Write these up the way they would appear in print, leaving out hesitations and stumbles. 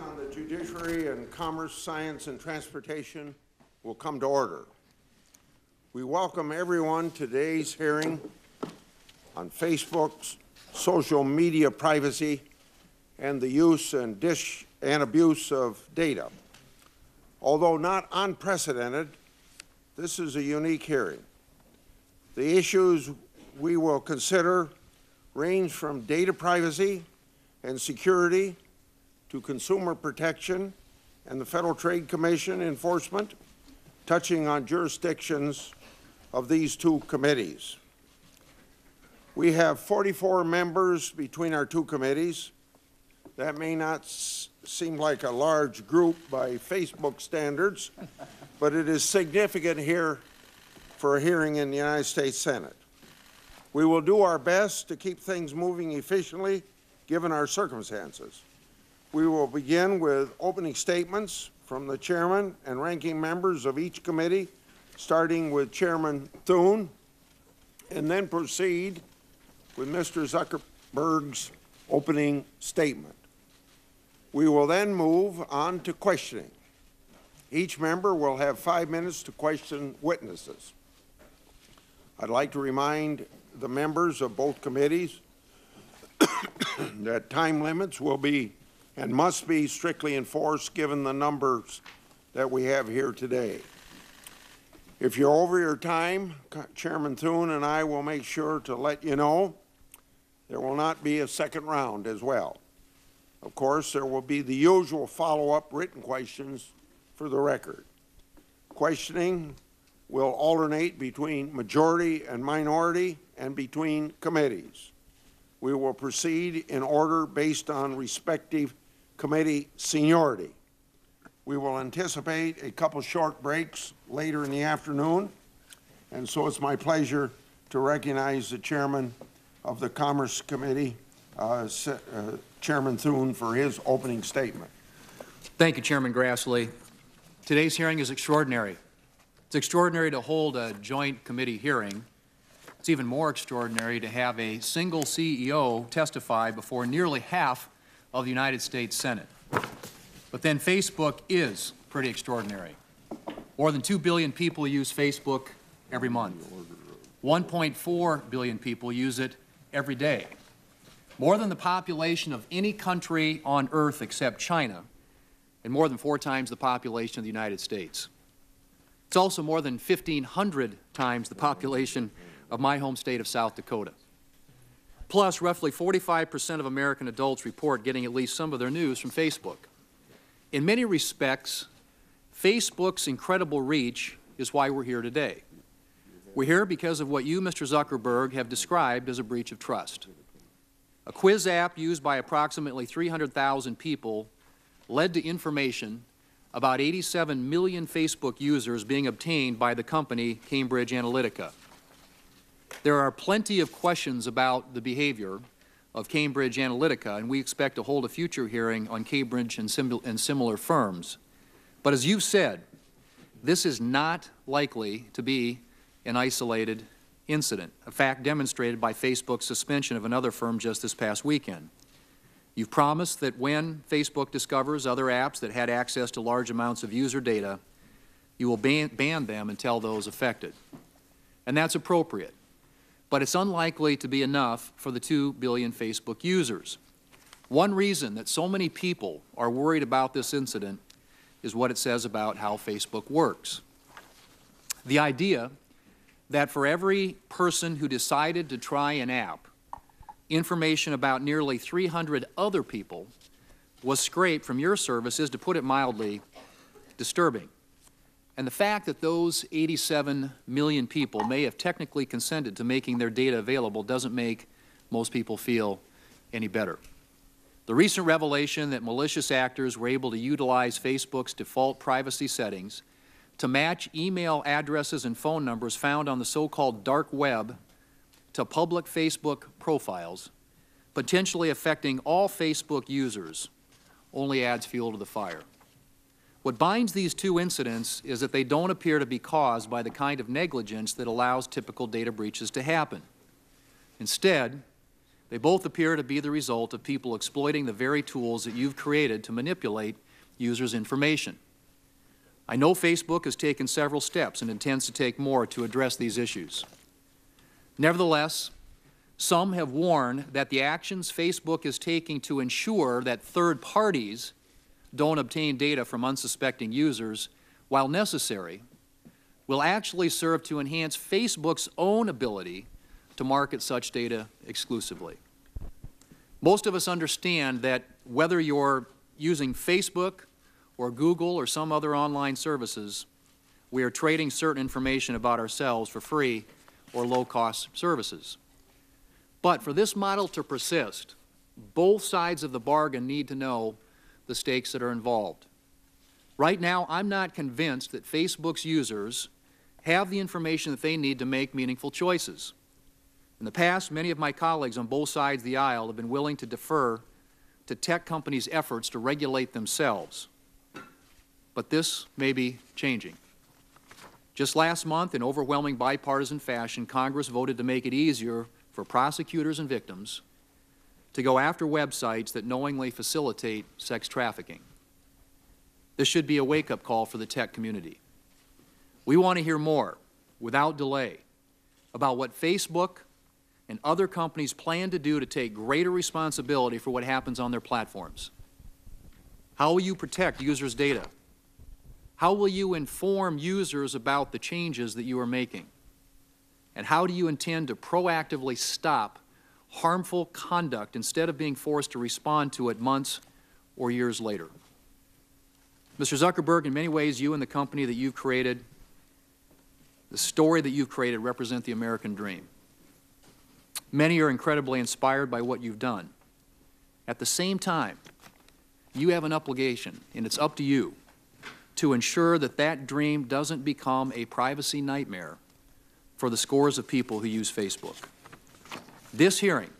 on the Judiciary and Commerce, Science, and Transportation will come to order. We welcome everyone to today's hearing on Facebook's social media privacy and the use and abuse of data. Although not unprecedented, this is a unique hearing. The issues we will consider range from data privacy and security to consumer protection and the Federal Trade Commission enforcement, touching on jurisdictions of these two committees. We have 44 members between our two committees. That may not seem like a large group by Facebook standards, but it is significant here for a hearing in the United States Senate. We will do our best to keep things moving efficiently given our circumstances. We will begin with opening statements from the chairman and ranking members of each committee, starting with Chairman Thune, and then proceed with Mr. Zuckerberg's opening statement. We will then move on to questioning. Each member will have 5 minutes to question witnesses. I'd like to remind the members of both committees that time limits will be and must be strictly enforced given the numbers that we have here today. If you're over your time, Chairman Thune and I will make sure to let you know. There will not be a second round as well. Of course, there will be the usual follow-up written questions for the record. Questioning will alternate between majority and minority and between committees. We will proceed in order based on respective committee seniority. We will anticipate a couple short breaks later in the afternoon, and so it's my pleasure to recognize the chairman of the Commerce Committee, Chairman Thune, for his opening statement. Thank you, Chairman Grassley. Today's hearing is extraordinary. It's extraordinary to hold a joint committee hearing. It's even more extraordinary to have a single CEO testify before nearly half of the United States Senate. But then Facebook is pretty extraordinary. More than 2 billion people use Facebook every month. 1.4 billion people use it every day. More than the population of any country on earth except China, and more than 4 times the population of the United States. It's also more than 1,500 times the population of my home state of South Dakota. Plus, roughly 45% of American adults report getting at least some of their news from Facebook. In many respects, Facebook's incredible reach is why we're here today. We're here because of what you, Mr. Zuckerberg, have described as a breach of trust. A quiz app used by approximately 300,000 people led to information about 87 million Facebook users being obtained by the company Cambridge Analytica. There are plenty of questions about the behavior of Cambridge Analytica, and we expect to hold a future hearing on Cambridge and similar firms. But as you've said, this is not likely to be an isolated incident, a fact demonstrated by Facebook's suspension of another firm just this past weekend. You've promised that when Facebook discovers other apps that had access to large amounts of user data, you will ban them and tell those affected. And that's appropriate. But it's unlikely to be enough for the 2 billion Facebook users. One reason that so many people are worried about this incident is what it says about how Facebook works. The idea that for every person who decided to try an app, information about nearly 300 other people was scraped from your service is, to put it mildly, disturbing. And the fact that those 87 million people may have technically consented to making their data available doesn't make most people feel any better. The recent revelation that malicious actors were able to utilize Facebook's default privacy settings to match email addresses and phone numbers found on the so-called dark web to public Facebook profiles, potentially affecting all Facebook users, only adds fuel to the fire. What binds these two incidents is that they don't appear to be caused by the kind of negligence that allows typical data breaches to happen. Instead, They both appear to be the result of people exploiting the very tools that you've created to manipulate users' information. I know Facebook has taken several steps and intends to take more to address these issues. Nevertheless, some have warned that the actions Facebook is taking to ensure that third parties don't obtain data from unsuspecting users, while necessary, will actually serve to enhance Facebook's own ability to market such data exclusively. Most of us understand that whether you're using Facebook or Google or some other online services, we are trading certain information about ourselves for free or low-cost services. But for this model to persist, both sides of the bargain need to know the stakes that are involved. Right now, I'm not convinced that Facebook's users have the information that they need to make meaningful choices. In the past, many of my colleagues on both sides of the aisle have been willing to defer to tech companies' efforts to regulate themselves. But this may be changing. Just last month, in overwhelming bipartisan fashion, Congress voted to make it easier for prosecutors and victims to go after websites that knowingly facilitate sex trafficking. This should be a wake-up call for the tech community. We want to hear more, without delay, about what Facebook and other companies plan to do to take greater responsibility for what happens on their platforms. How will you protect users' data? How will you inform users about the changes that you are making? And how do you intend to proactively stop harmful conduct instead of being forced to respond to it months or years later? Mr. Zuckerberg, in many ways, you and the company that you've created, the story that you've created, represent the American dream. Many are incredibly inspired by what you've done. At the same time, you have an obligation, and it's up to you, to ensure that that dream doesn't become a privacy nightmare for the scores of people who use Facebook. This hearing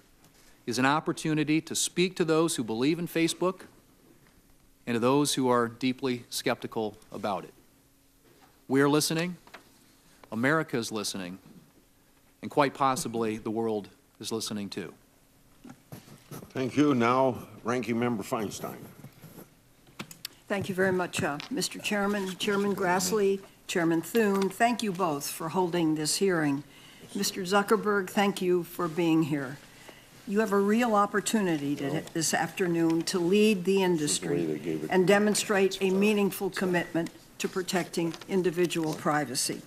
is an opportunity to speak to those who believe in Facebook and to those who are deeply skeptical about it. We are listening, America is listening, and quite possibly the world is listening too. Thank you. Now, Ranking Member Feinstein. Thank you very much, Mr. Chairman, Chairman Grassley, Chairman Thune. Thank you both for holding this hearing. Mr. Zuckerberg, thank you for being here. You have a real opportunity this afternoon to lead the industry and demonstrate a meaningful commitment to protecting individual privacy.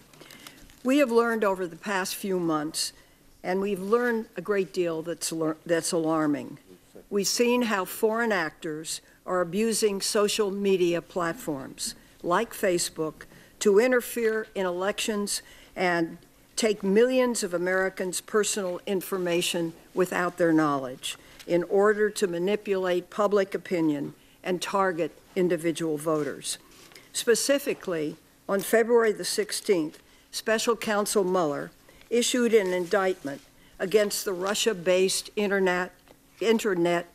We have learned over the past few months, and we've learned a great deal that's alarming. We've seen how foreign actors are abusing social media platforms like Facebook to interfere in elections and take millions of Americans' personal information without their knowledge in order to manipulate public opinion and target individual voters. Specifically, on February the 16th, Special Counsel Mueller issued an indictment against the Russia-based Internet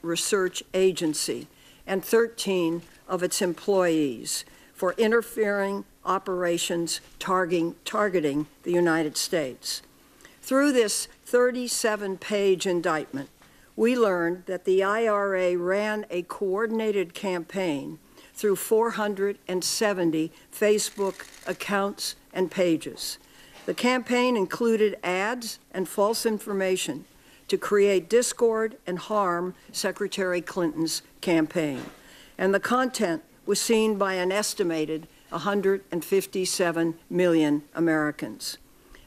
Research Agency and 13 of its employees for interfering operations targeting the United States. Through this 37-page indictment, we learned that the IRA ran a coordinated campaign through 470 Facebook accounts and pages. The campaign included ads and false information to create discord and harm Secretary Clinton's campaign. And the content was seen by an estimated 157 million Americans.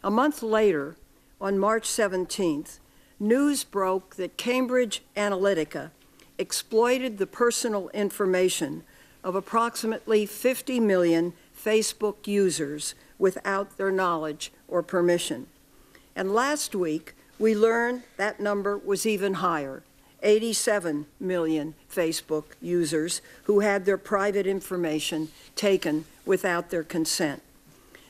A month later, on March 17th, news broke that Cambridge Analytica exploited the personal information of approximately 50 million Facebook users without their knowledge or permission. And last week, we learned that number was even higher, 87 million Facebook users who had their private information taken without their consent.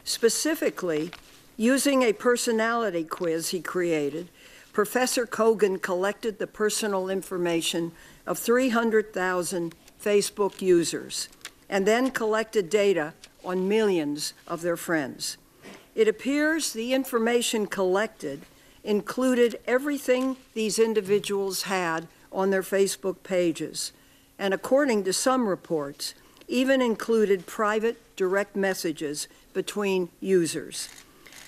Specifically, using a personality quiz he created, Professor Kogan collected the personal information of 300,000 Facebook users and then collected data on millions of their friends. It appears the information collected included everything these individuals had on their Facebook pages, and according to some reports, even included private direct messages between users.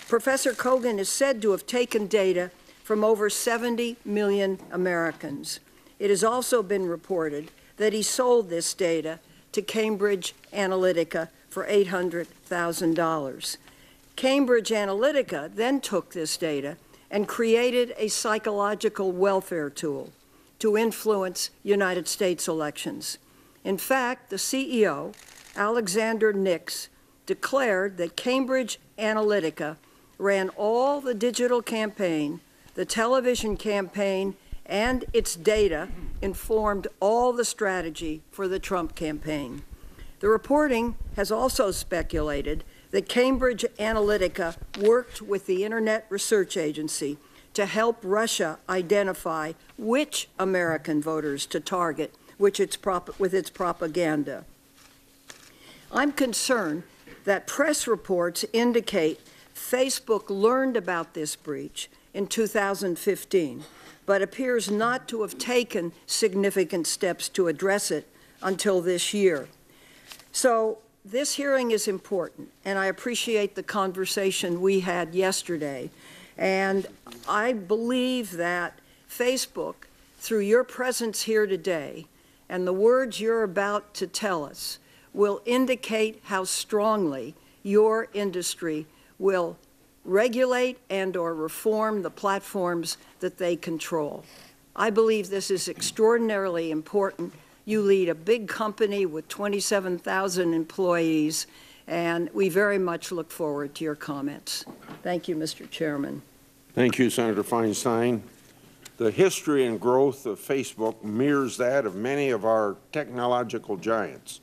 Professor Kogan is said to have taken data from over 70 million Americans. It has also been reported that he sold this data to Cambridge Analytica for $800,000. Cambridge Analytica then took this data and created a psychological welfare tool to influence United States elections. In fact, the CEO, Alexander Nix, declared that Cambridge Analytica ran all the digital campaign, the television campaign, and its data informed all the strategy for the Trump campaign. The reporting has also speculated that Cambridge Analytica worked with the Internet Research Agency to help Russia identify which American voters to target with its propaganda. I'm concerned that press reports indicate Facebook learned about this breach in 2015, but appears not to have taken significant steps to address it until this year. So this hearing is important, and I appreciate the conversation we had yesterday. And I believe that Facebook, through your presence here today and the words you're about to tell us, will indicate how strongly your industry will regulate and or reform the platforms that they control. I believe this is extraordinarily important. You lead a big company with 27,000 employees, and we very much look forward to your comments. Thank you, Mr. Chairman. Thank you, Senator Feinstein. The history and growth of Facebook mirrors that of many of our technological giants.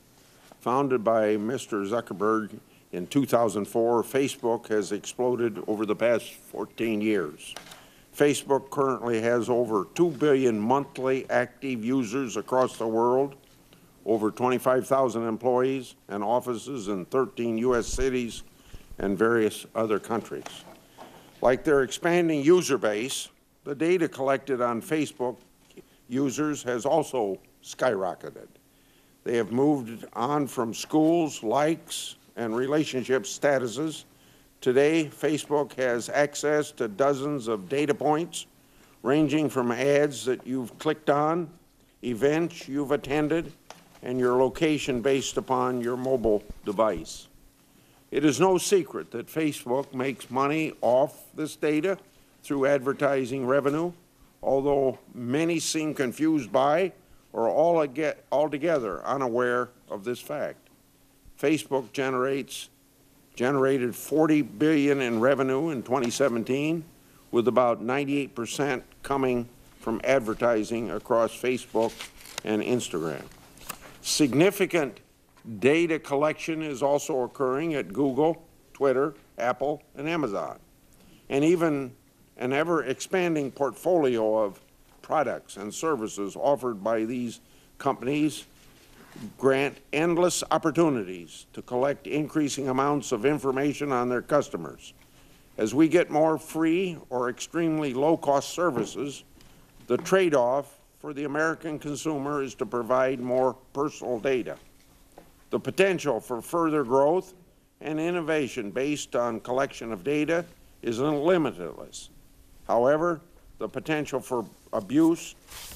Founded by Mr. Zuckerberg in 2004, Facebook has exploded over the past 14 years. Facebook currently has over 2 billion monthly active users across the world, over 25,000 employees and offices in 13 U.S. cities and various other countries. Like their expanding user base, the data collected on Facebook users has also skyrocketed. They have moved on from schools, likes, and relationship statuses. Today, Facebook has access to dozens of data points, ranging from ads that you've clicked on, events you've attended, and your location based upon your mobile device. It is no secret that Facebook makes money off this data through advertising revenue, although many seem confused by or altogether unaware of this fact. Facebook generated $40 billion in revenue in 2017, with about 98% coming from advertising across Facebook and Instagram. Significant data collection is also occurring at Google, Twitter, Apple, and Amazon, and even an ever-expanding portfolio of products and services offered by these companies grant endless opportunities to collect increasing amounts of information on their customers. As we get more free or extremely low-cost services, the trade-off for the American consumer is to provide more personal data. The potential for further growth and innovation based on collection of data is limitless. However, the potential for abuse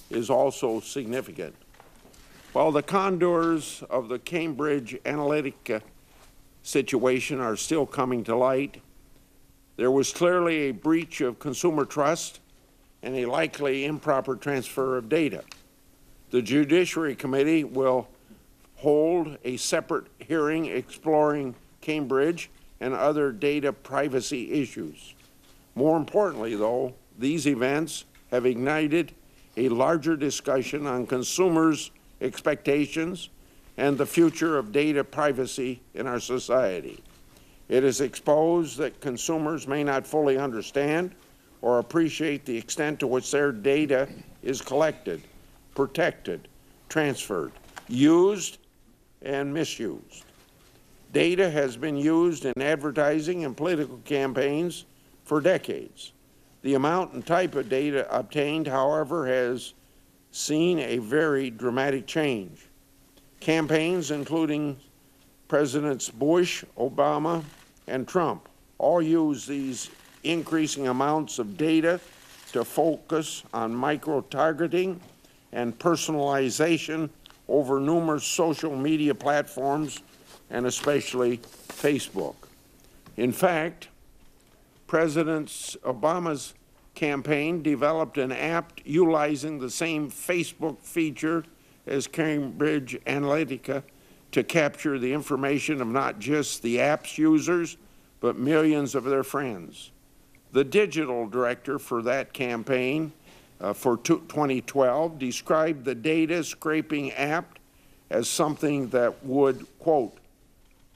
is also significant. While the contours of the Cambridge Analytica situation are still coming to light, there was clearly a breach of consumer trust and a likely improper transfer of data. The Judiciary Committee will hold a separate hearing exploring Cambridge and other data privacy issues. More importantly, though, these events have ignited a larger discussion on consumers' expectations and the future of data privacy in our society. It has exposed that consumers may not fully understand or appreciate the extent to which their data is collected, protected, transferred, used, and misused. Data has been used in advertising and political campaigns for decades. The amount and type of data obtained, however, has seen a very dramatic change. Campaigns, including Presidents Bush, Obama, and Trump, all use these increasing amounts of data to focus on micro-targeting and personalization over numerous social media platforms, and especially Facebook. In fact, President Obama's campaign developed an app utilizing the same Facebook feature as Cambridge Analytica to capture the information of not just the app's users, but millions of their friends. The digital director for that campaign for 2012 described the data scraping app as something that would, quote,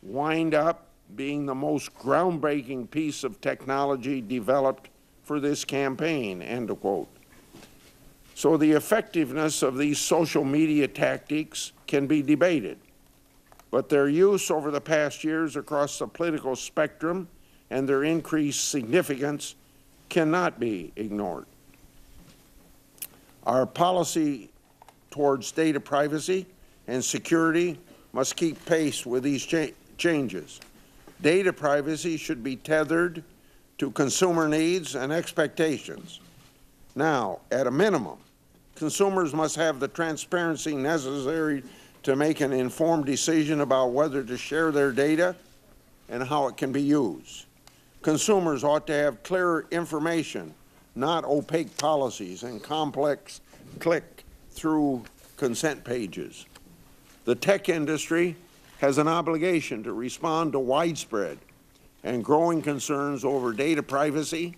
wind up being the most groundbreaking piece of technology developed for this campaign, end of quote. So the effectiveness of these social media tactics can be debated, but their use over the past years across the political spectrum and their increased significance cannot be ignored. Our policy towards data privacy and security must keep pace with these changes. Data privacy should be tethered to consumer needs and expectations. Now, at a minimum, consumers must have the transparency necessary to make an informed decision about whether to share their data and how it can be used. Consumers ought to have clear information, not opaque policies and complex click-through consent pages. The tech industry has an obligation to respond to widespread and growing concerns over data privacy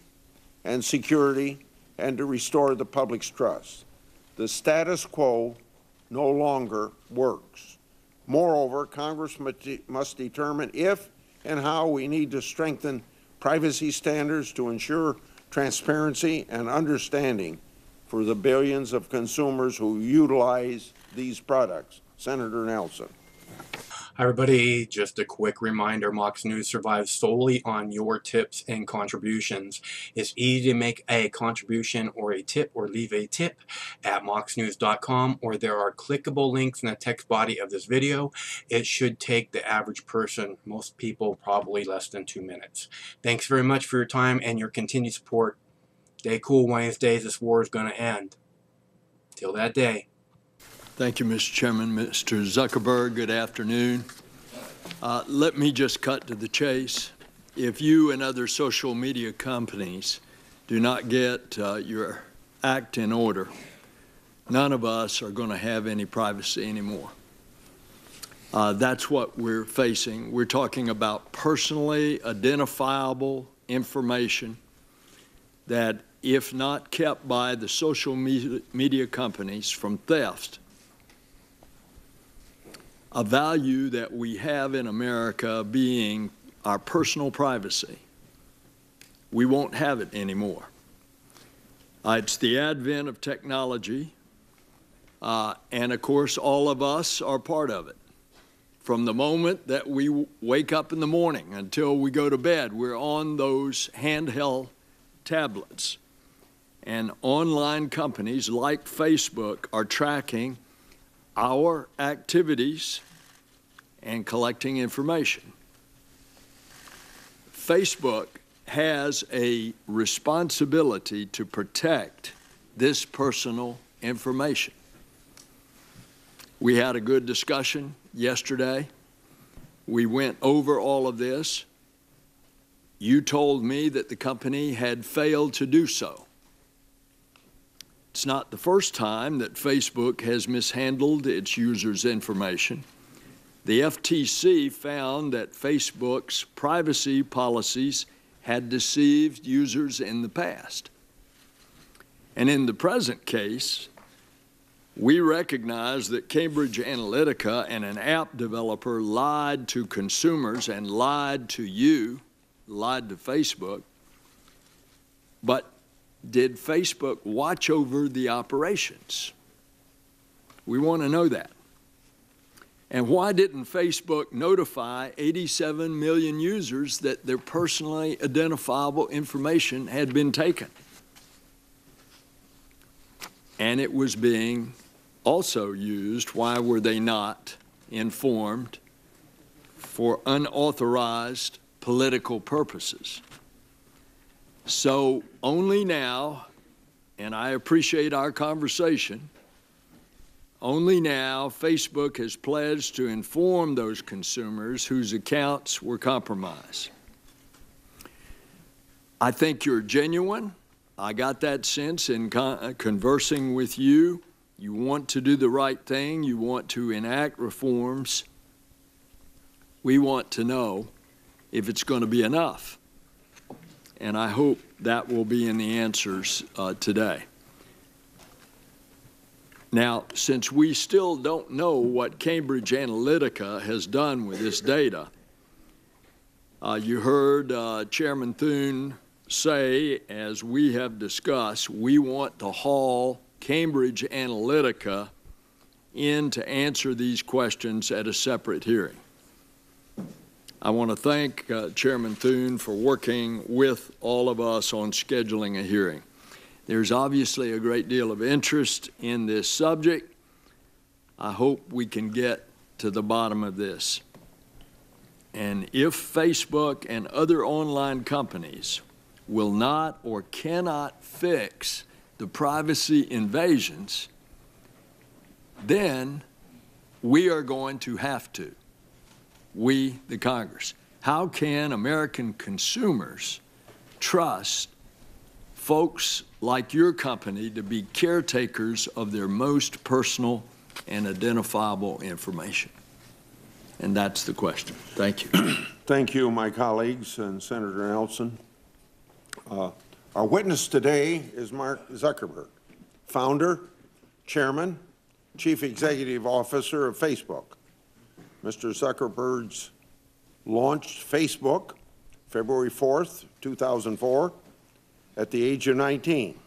and security and to restore the public's trust. The status quo no longer works. Moreover, Congress must determine if and how we need to strengthen privacy standards to ensure transparency and understanding for the billions of consumers who utilize these products. Senator Nelson. Hi everybody, just a quick reminder, Mox News survives solely on your tips and contributions. It's easy to make a contribution or a tip or leave a tip at moxnews.com, or there are clickable links in the text body of this video. It should take the average person, most people, probably less than 2 minutes. Thanks very much for your time and your continued support. Stay cool, Wednesdays. This war is going to end. Till that day. Thank you, Mr. Chairman. Mr. Zuckerberg, good afternoon. Let me just cut to the chase. If you and other social media companies do not get your act in order, none of us are going to have any privacy anymore. That's what we're facing. We're talking about personally identifiable information that, if not kept by the social media companies from theft, a value that we have in America being our personal privacy, we won't have it anymore. It's the advent of technology, and of course all of us are part of it. From the moment that we wake up in the morning until we go to bed, we're on those handheld tablets. And online companies like Facebook are tracking our activities and collecting information. Facebook has a responsibility to protect this personal information. We had a good discussion yesterday. We went over all of this. You told me that the company had failed to do so. It's not the first time that Facebook has mishandled its users' information. The FTC found that Facebook's privacy policies had deceived users in the past. And in the present case, we recognize that Cambridge Analytica and an app developer lied to consumers and lied to you, lied to Facebook. But did Facebook watch over the operations? We want to know that. And why didn't Facebook notify 87 million users that their personally identifiable information had been taken? and it was being also used, why were they not informed, for unauthorized political purposes? So only now, and I appreciate our conversation, only now Facebook has pledged to inform those consumers whose accounts were compromised. I think you're genuine. I got that sense in conversing with you. You want to do the right thing. You want to enact reforms. We want to know if it's going to be enough. And I hope that will be in the answers today. Now, since we still don't know what Cambridge Analytica has done with this data, you heard Chairman Thune say, as we have discussed, we want to haul Cambridge Analytica in to answer these questions at a separate hearing. I want to thank Chairman Thune for working with all of us on scheduling a hearing. There's obviously a great deal of interest in this subject. I hope we can get to the bottom of this. And if Facebook and other online companies will not or cannot fix the privacy invasions, then we are going to have to. We, the Congress. How can American consumers trust folks like your company to be caretakers of their most personal and identifiable information? And that's the question. Thank you. Thank you, my colleagues and Senator Nelson. Our witness today is Mark Zuckerberg, founder, chairman, chief executive officer of Facebook. Mr. Zuckerberg launched Facebook February 4th, 2004, at the age of 19.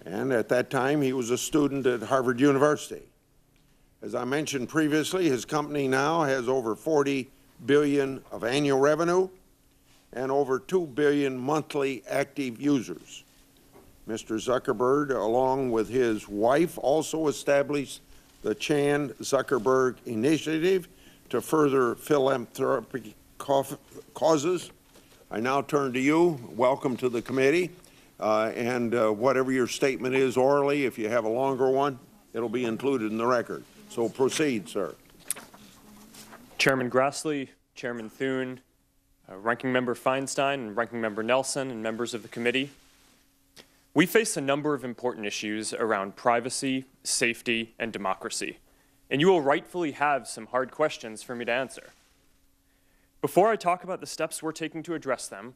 And at that time, he was a student at Harvard University. As I mentioned previously, his company now has over $40 billion of annual revenue and over 2 billion monthly active users. Mr. Zuckerberg, along with his wife, also established the Chan Zuckerberg Initiative to further philanthropic causes. I now turn to you. Welcome to the committee. Whatever your statement is orally, if you have a longer one, it'll be included in the record. So proceed, sir. Chairman Grassley, Chairman Thune, Ranking Member Feinstein, and Ranking Member Nelson, and members of the committee. We face a number of important issues around privacy, safety, and democracy, and you will rightfully have some hard questions for me to answer. Before I talk about the steps we're taking to address them,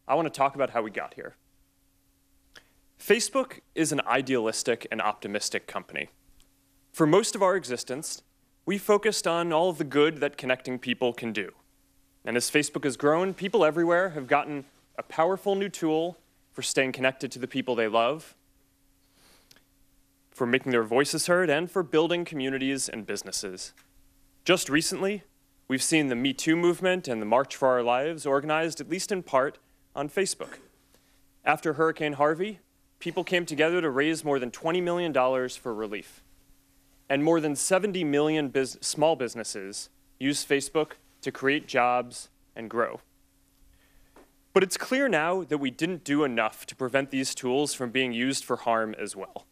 I want to talk about how we got here. Facebook is an idealistic and optimistic company. For most of our existence, we focused on all of the good that connecting people can do. And as Facebook has grown, people everywhere have gotten a powerful new tool for staying connected to the people they love, for making their voices heard, and for building communities and businesses. Just recently, we've seen the Me Too movement and the March for Our Lives organized, at least in part, on Facebook. After Hurricane Harvey, people came together to raise more than $20 million for relief. And more than 70 million small businesses use Facebook to create jobs and grow. But it's clear now that we didn't do enough to prevent these tools from being used for harm as well.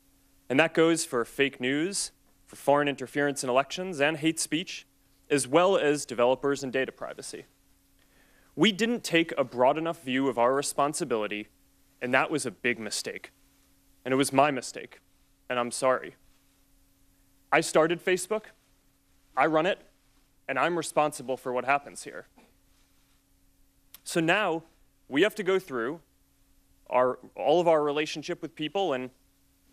And that goes for fake news, for foreign interference in elections, and hate speech, as well as developers and data privacy. We didn't take a broad enough view of our responsibility, and that was a big mistake. And it was my mistake, and I'm sorry. I started Facebook, I run it, and I'm responsible for what happens here. So now, we have to go through all of our relationship with people and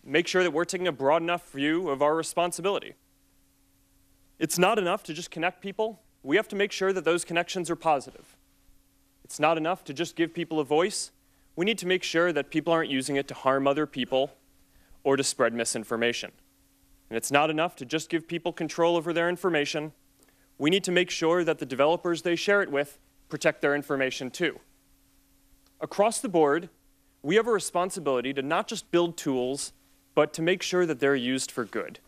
make sure that we're taking a broad enough view of our responsibility. It's not enough to just connect people. We have to make sure that those connections are positive. It's not enough to just give people a voice. We need to make sure that people aren't using it to harm other people or to spread misinformation. And it's not enough to just give people control over their information. We need to make sure that the developers they share it with protect their information too. Across the board, we have a responsibility to not just build tools but to make sure that they're used for good.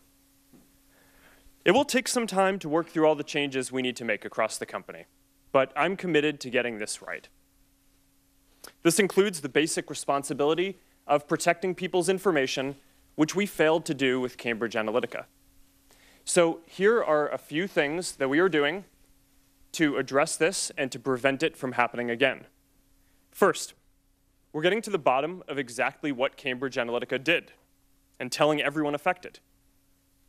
It will take some time to work through all the changes we need to make across the company, but I'm committed to getting this right. This includes the basic responsibility of protecting people's information, which we failed to do with Cambridge Analytica. So here are a few things that we are doing to address this and to prevent it from happening again. First, we're getting to the bottom of exactly what Cambridge Analytica did and telling everyone affected.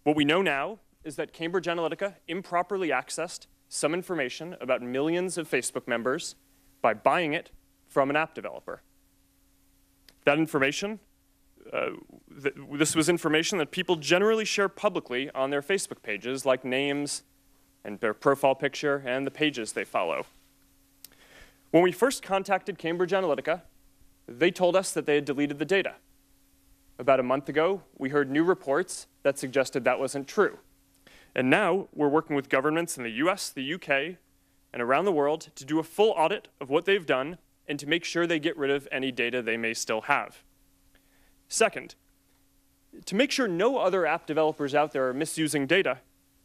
What we know now is that Cambridge Analytica improperly accessed some information about millions of Facebook members by buying it from an app developer. That information, this was information that people generally share publicly on their Facebook pages, like names and their profile picture and the pages they follow. When we first contacted Cambridge Analytica, they told us that they had deleted the data. About a month ago, we heard new reports that suggested that wasn't true. And now we're working with governments in the US, the UK, and around the world to do a full audit of what they've done and to make sure they get rid of any data they may still have. Second, to make sure no other app developers out there are misusing data,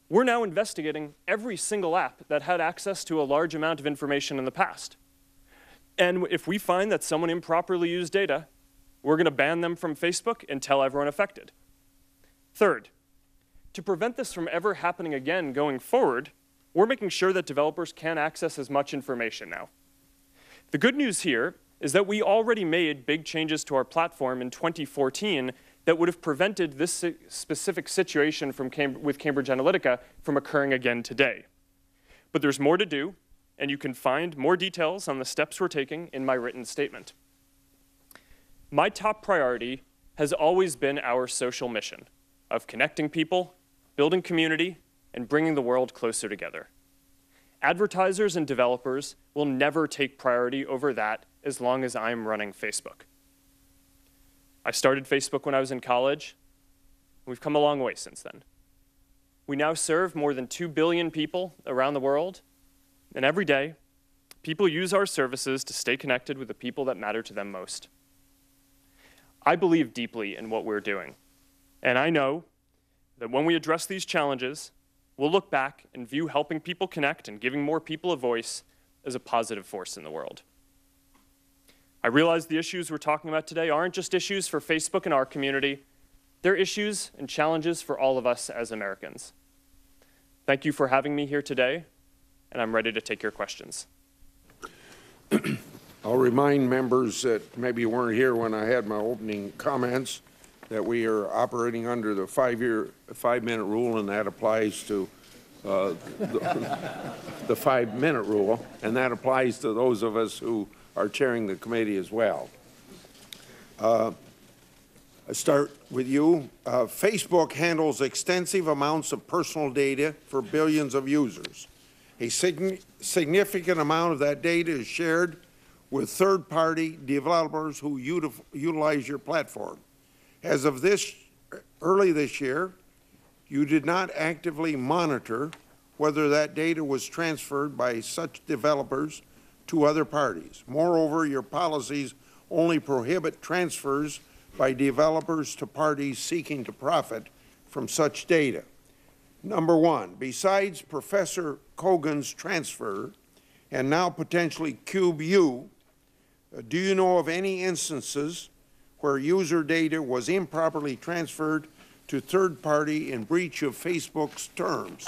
we're now investigating every single app that had access to a large amount of information in the past. And if we find that someone improperly used data, we're going to ban them from Facebook and tell everyone affected. Third, to prevent this from ever happening again going forward, we're making sure that developers can access as much information now. The good news here is that we already made big changes to our platform in 2014 that would have prevented this specific situation with Cambridge Analytica from occurring again today. But there's more to do, and you can find more details on the steps we're taking in my written statement. My top priority has always been our social mission of connecting people, building community, and bringing the world closer together. Advertisers and developers will never take priority over that as long as I'm running Facebook. I started Facebook when I was in college. We've come a long way since then. We now serve more than 2 billion people around the world, and every day, people use our services to stay connected with the people that matter to them most. I believe deeply in what we're doing, and I know that when we address these challenges, we'll look back and view helping people connect and giving more people a voice as a positive force in the world. I realize the issues we're talking about today aren't just issues for Facebook and our community. They're issues and challenges for all of us as Americans. Thank you for having me here today, and I'm ready to take your questions. I'll remind members that maybe weren't here when I had my opening comments that we are operating under the 5-minute rule, and that applies to the 5-minute rule, and that applies to those of us who are chairing the committee as well. I start with you. Facebook handles extensive amounts of personal data for billions of users. A significant amount of that data is shared with third-party developers who utilize your platform. As of early this year, you did not actively monitor whether that data was transferred by such developers to other parties. Moreover, your policies only prohibit transfers by developers to parties seeking to profit from such data. Number one, besides Professor Kogan's transfer, and now potentially CubeU, do you know of any instances where user data was improperly transferred to third party in breach of Facebook's terms?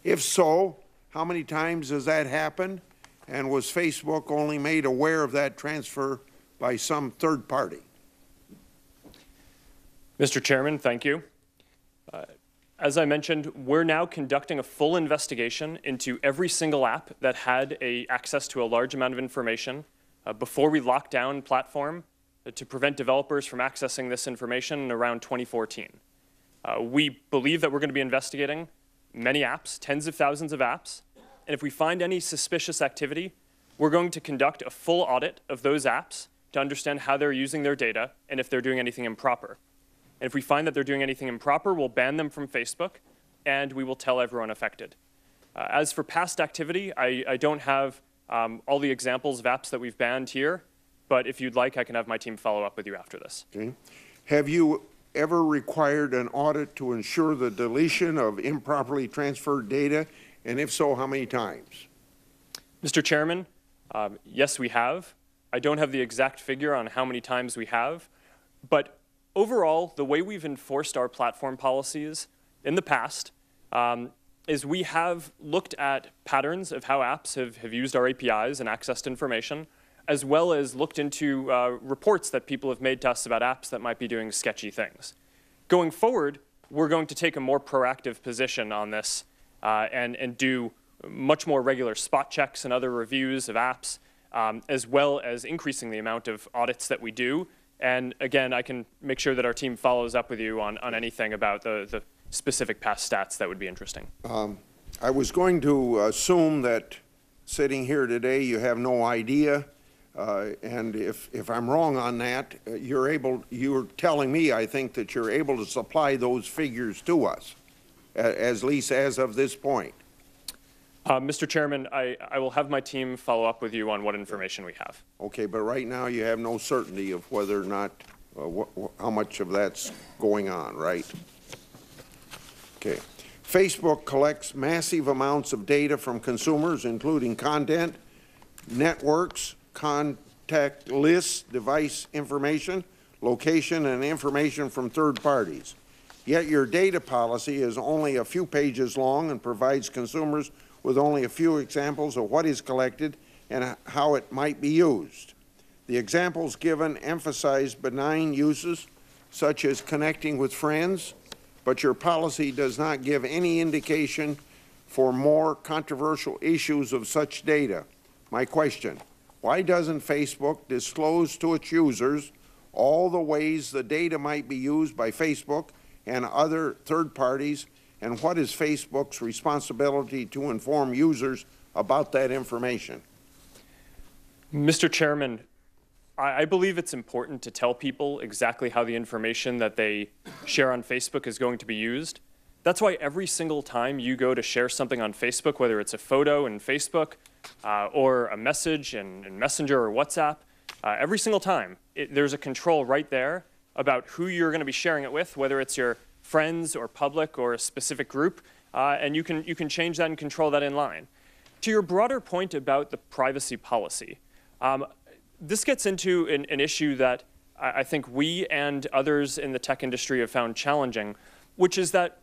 If so, how many times has that happened? And was Facebook only made aware of that transfer by some third party? Mr. Chairman, thank you. As I mentioned, we're now conducting a full investigation into every single app that had access to a large amount of information before we locked down platform to prevent developers from accessing this information in around 2014. We believe that we're going to be investigating many apps, tens of thousands of apps, and if we find any suspicious activity, we're going to conduct a full audit of those apps to understand how they're using their data and if they're doing anything improper. And if we find that they're doing anything improper, we'll ban them from Facebook, and we will tell everyone affected. As for past activity, I don't have all the examples of apps that we've banned here, but if you'd like, I can have my team follow up with you after this. Okay. Have you ever required an audit to ensure the deletion of improperly transferred data? And if so, how many times? Mr. Chairman, yes, we have. I don't have the exact figure on how many times we have, but overall, the way we've enforced our platform policies in the past is we have looked at patterns of how apps have used our APIs and accessed information, as well as looked into reports that people have made to us about apps that might be doing sketchy things. Going forward, we're going to take a more proactive position on this and do much more regular spot checks and other reviews of apps, as well as increasing the amount of audits that we do. And again, I can make sure that our team follows up with you on anything about the specific past stats that would be interesting. I was going to assume that sitting here today, you have no idea. And if I'm wrong on that, you're telling me, I think, that you're able to supply those figures to us, at least as of this point. Mr. Chairman, I will have my team follow up with you on what information we have. Okay, but right now you have no certainty of whether or not, how much of that's going on, right? Okay. Facebook collects massive amounts of data from consumers, including content, networks, contact lists, device information, location, and information from third parties. Yet your data policy is only a few pages long and provides consumers with only a few examples of what is collected and how it might be used. The examples given emphasize benign uses, such as connecting with friends, but your policy does not give any indication for more controversial issues of such data. My question, why doesn't Facebook disclose to its users all the ways the data might be used by Facebook and other third parties, and what is Facebook's responsibility to inform users about that information? Mr. Chairman, I believe it's important to tell people exactly how the information that they share on Facebook is going to be used. That's why every single time you go to share something on Facebook, whether it's a photo in Facebook or a message in Messenger or WhatsApp, every single time there's a control right there about who you're going to be sharing it with, whether it's your friends or public or a specific group, and you can change that and control that in line. To your broader point about the privacy policy, this gets into an issue that I think we and others in the tech industry have found challenging, which is that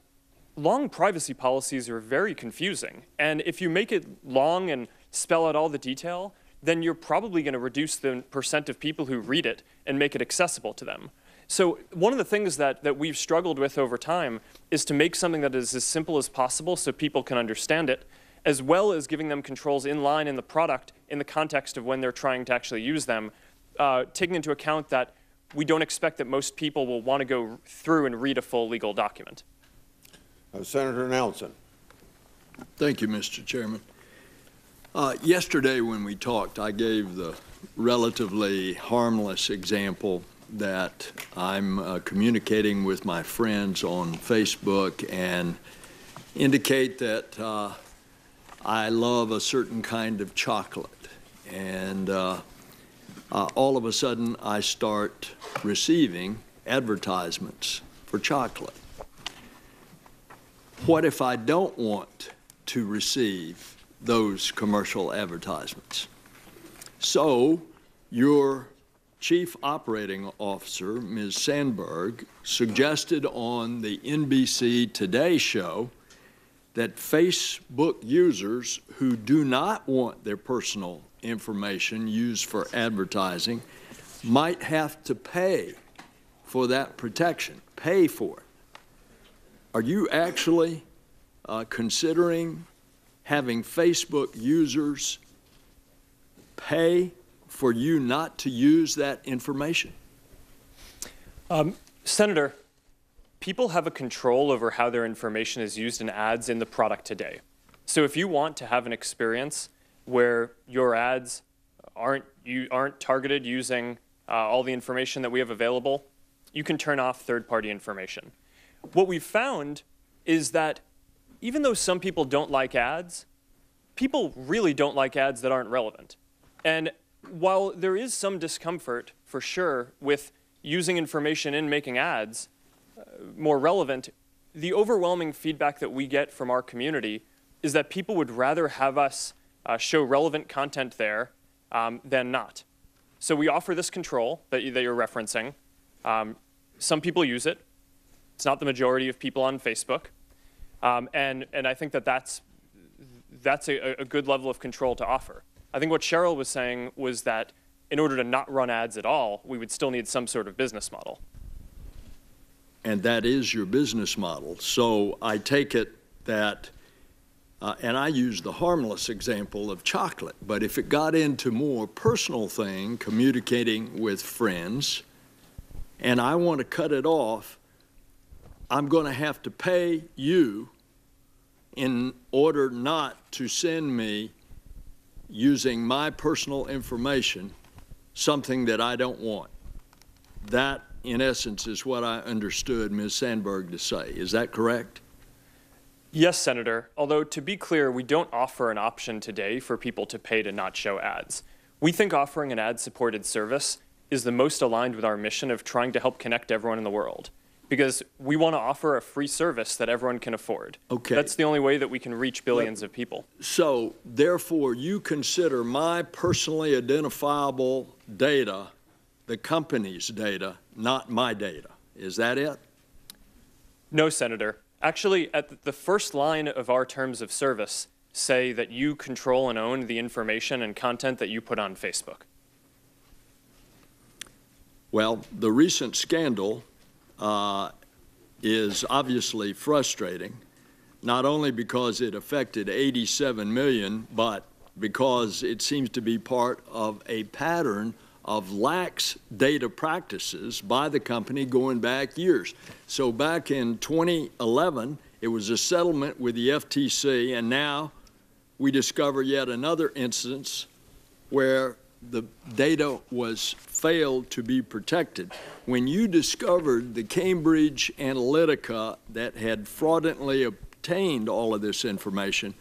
long privacy policies are very confusing. And if you make it long and spell out all the detail, then you're probably going to reduce the percent of people who read it and make it accessible to them. So one of the things that we've struggled with over time is to make something that is as simple as possible so people can understand it, as well as giving them controls in line in the product in the context of when they're trying to actually use them, taking into account that we don't expect that most people will want to go through and read a full legal document. Senator Nelson. Thank you, Mr. Chairman. Yesterday when we talked, I gave the relatively harmless example that I'm communicating with my friends on Facebook and indicate that I love a certain kind of chocolate. And all of a sudden, I start receiving advertisements for chocolate. What if I don't want to receive those commercial advertisements? So your Chief Operating Officer, Ms. Sandberg, suggested on the NBC Today show that Facebook users who do not want their personal information used for advertising might have to pay for that protection, pay for it. Are you actually considering having Facebook users pay for you not to use that information? Senator, people have a control over how their information is used in ads in the product today. So if you want to have an experience where your ads aren't targeted using all the information that we have available, you can turn off third-party information. What we've found is that even though some people don't like ads, people really don't like ads that aren't relevant. And while there is some discomfort, for sure, with using information in making ads, more relevant, the overwhelming feedback that we get from our community is that people would rather have us show relevant content there than not. So we offer this control that you're referencing. Some people use it. It's not the majority of people on Facebook. And I think that that's a good level of control to offer. I think what Cheryl was saying was that in order to not run ads at all, we would still need some sort of business model. And that is your business model. So I take it that, and I use the harmless example of chocolate, but if it got into more personal thing, communicating with friends, and I want to cut it off, I'm going to have to pay you in order not to send me, using my personal information, something that I don't want. That, in essence, is what I understood Ms. Sandberg to say. Is that correct? Yes, Senator. Although, to be clear, we don't offer an option today for people to pay to not show ads. We think offering an ad-supported service is the most aligned with our mission of trying to help connect everyone in the world, because we want to offer a free service that everyone can afford. Okay. That's the only way that we can reach billions of people. So, therefore, you consider my personally identifiable data the company's data, not my data. Is that it? No, Senator. Actually, at the first line of our terms of service say that you control and own the information and content that you put on Facebook. Well, the recent scandal is obviously frustrating, not only because it affected 87 million, but because it seems to be part of a pattern of lax data practices by the company going back years. So back in 2011, it was a settlement with the FTC, and now we discover yet another instance where the data was failed to be protected. When you discovered the Cambridge Analytica that had fraudulently obtained all of this information,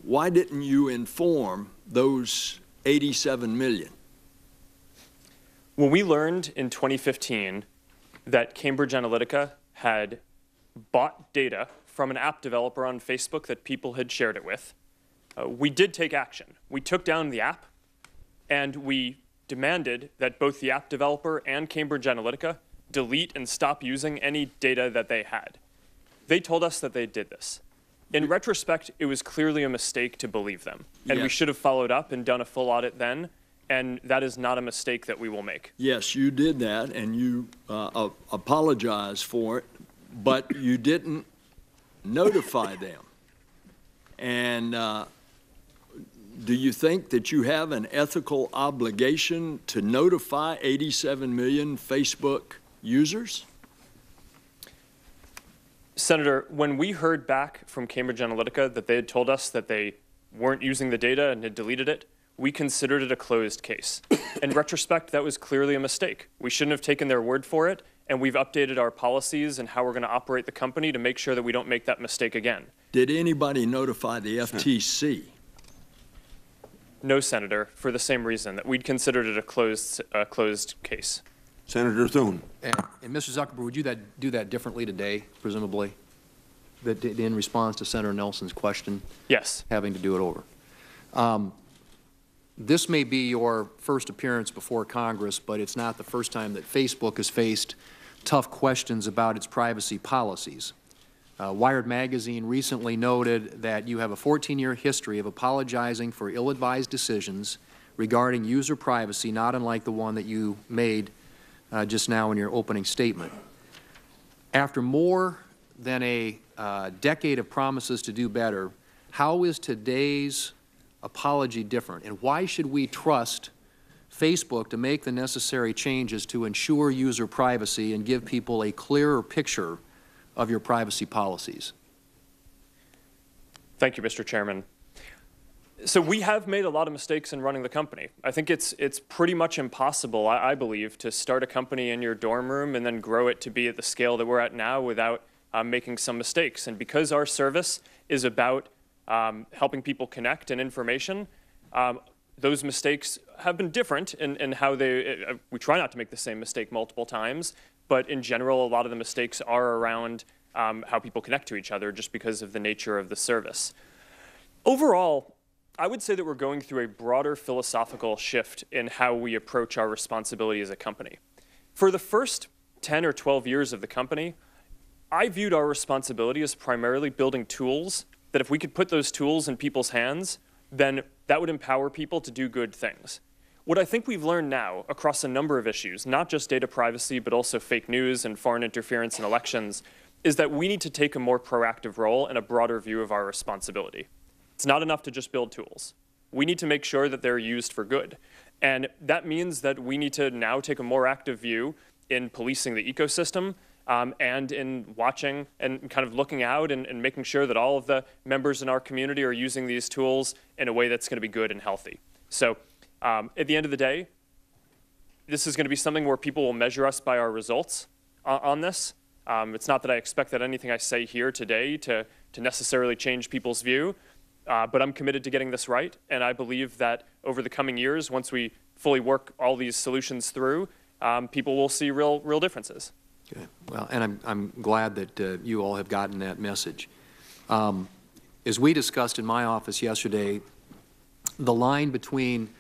why didn't you inform those 87 million? When we learned in 2015 that Cambridge Analytica had bought data from an app developer on Facebook that people had shared it with, we did take action. We took down the app, and we demanded that both the app developer and Cambridge Analytica delete and stop using any data that they had. They told us that they did this. In retrospect, it was clearly a mistake to believe them, and we should have followed up and done a full audit then, and that is not a mistake that we will make. Yes, you did that, and you apologize for it, but you didn't notify them. And do you think that you have an ethical obligation to notify 87 million Facebook users? Senator, when we heard back from Cambridge Analytica that they had told us that they weren't using the data and had deleted it, we considered it a closed case. In retrospect, that was clearly a mistake. We shouldn't have taken their word for it, and we've updated our policies and how we're going to operate the company to make sure that we don't make that mistake again. Did anybody notify the FTC? No, Senator, for the same reason, that we'd considered it a closed case. Senator Thune. And Mr. Zuckerberg, would you do that differently today, presumably, that in response to Senator Nelson's question? Yes. Having to do it over. This may be your first appearance before Congress, but it's not the first time that Facebook has faced tough questions about its privacy policies. Wired magazine recently noted that you have a 14-year history of apologizing for ill-advised decisions regarding user privacy, not unlike the one that you made just now in your opening statement. After more than a decade of promises to do better, how is today's apology different, and why should we trust Facebook to make the necessary changes to ensure user privacy and give people a clearer picture of your privacy policies? Thank you, Mr. Chairman. So we have made a lot of mistakes in running the company. I think it's pretty much impossible, I believe, to start a company in your dorm room and then grow it to be at the scale that we're at now without making some mistakes. And because our service is about helping people connect and information, those mistakes have been different in how we try not to make the same mistake multiple times, but in general, a lot of the mistakes are around how people connect to each other just because of the nature of the service. Overall, I would say that we're going through a broader philosophical shift in how we approach our responsibility as a company. For the first 10 or 12 years of the company, I viewed our responsibility as primarily building tools that if we could put those tools in people's hands, then that would empower people to do good things. What I think we've learned now across a number of issues, not just data privacy, but also fake news and foreign interference in elections, is that we need to take a more proactive role and a broader view of our responsibility. It's not enough to just build tools. We need to make sure that they're used for good. And that means that we need to now take a more active view in policing the ecosystem and in watching and kind of looking out and making sure that all of the members in our community are using these tools in a way that's going to be good and healthy. So at the end of the day, this is going to be something where people will measure us by our results on this. It's not that I expect that anything I say here today to necessarily change people's view, but I'm committed to getting this right, and I believe that over the coming years, once we fully work all these solutions through, people will see real differences. Okay. Well, and I'm glad that you all have gotten that message. As we discussed in my office yesterday, the line between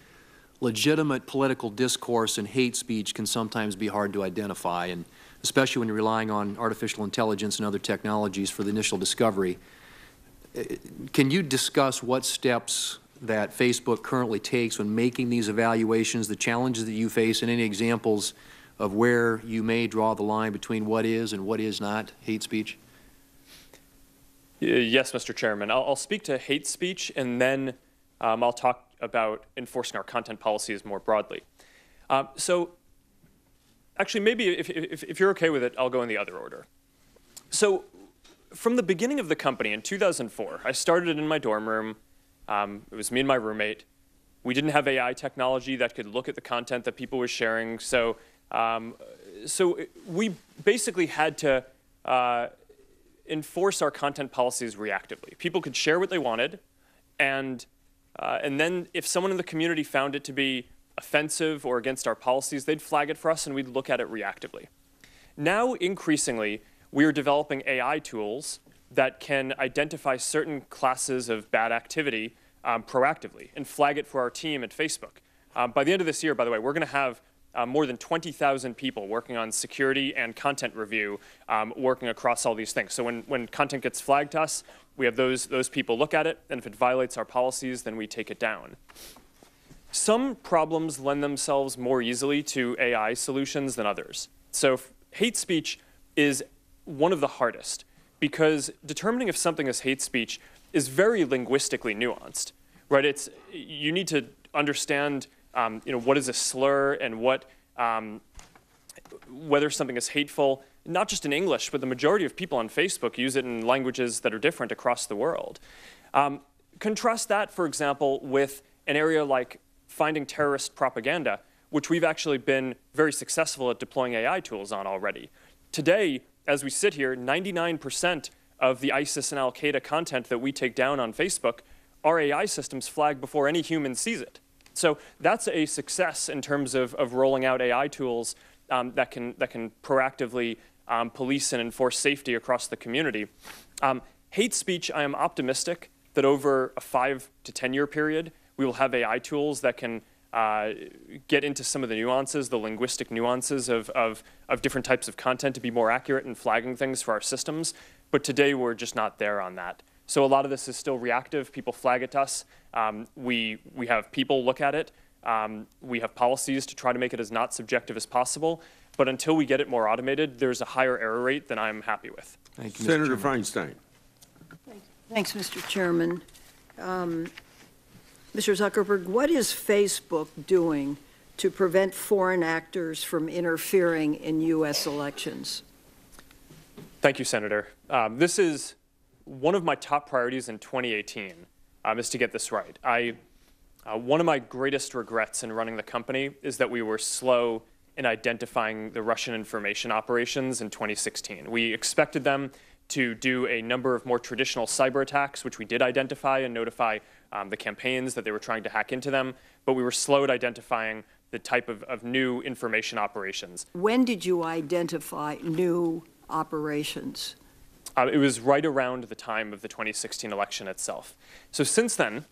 legitimate political discourse and hate speech can sometimes be hard to identify, and especially when you're relying on artificial intelligence and other technologies for the initial discovery. Can you discuss what steps that Facebook currently takes when making these evaluations, the challenges that you face, and any examples of where you may draw the line between what is and what is not hate speech? Yes, Mr. Chairman. I'll speak to hate speech, and then I'll talk about enforcing our content policies more broadly. So actually, maybe if you're okay with it, I'll go in the other order. So from the beginning of the company in 2004, I started it in my dorm room. It was me and my roommate. We didn't have AI technology that could look at the content that people were sharing. So we basically had to enforce our content policies reactively. People could share what they wanted, and then if someone in the community found it to be offensive or against our policies, they'd flag it for us and we'd look at it reactively. Now, increasingly, we are developing AI tools that can identify certain classes of bad activity proactively and flag it for our team at Facebook. By the end of this year, by the way, we're going to have more than 20,000 people working on security and content review, working across all these things. So when content gets flagged to us, we have those people look at it, and if it violates our policies, then we take it down. Some problems lend themselves more easily to AI solutions than others. So hate speech is one of the hardest, because determining if something is hate speech is very linguistically nuanced, right? You need to understand what is a slur and whether something is hateful, not just in English, but the majority of people on Facebook use it in languages that are different across the world. Contrast that, for example, with an area like finding terrorist propaganda, which we've actually been very successful at deploying AI tools on already. Today, as we sit here, 99% of the ISIS and Al-Qaeda content that we take down on Facebook, our AI systems flag before any human sees it. So that's a success in terms of rolling out AI tools that can proactively police and enforce safety across the community. Hate speech, I am optimistic that over a 5 to 10 year period, we will have AI tools that can get into some of the nuances, the linguistic nuances of different types of content to be more accurate in flagging things for our systems. But today, we're just not there on that. So a lot of this is still reactive. People flag it to us. We have people look at it. We have policies to try to make it as not subjective as possible. But until we get it more automated, there's a higher error rate than I'm happy with. Thank you, Mr. Senator Chairman. Feinstein. Thanks, Mr. Chairman. Mr. Zuckerberg, what is Facebook doing to prevent foreign actors from interfering in U.S. elections? Thank you, Senator. This is one of my top priorities in 2018, is to get this right. One of my greatest regrets in running the company is that we were slow in identifying the Russian information operations in 2016. We expected them to do a number of more traditional cyber attacks, which we did identify and notify the campaigns that they were trying to hack into them, but we were slow at identifying the type of new information operations. When did you identify new operations? It was right around the time of the 2016 election itself. So since then,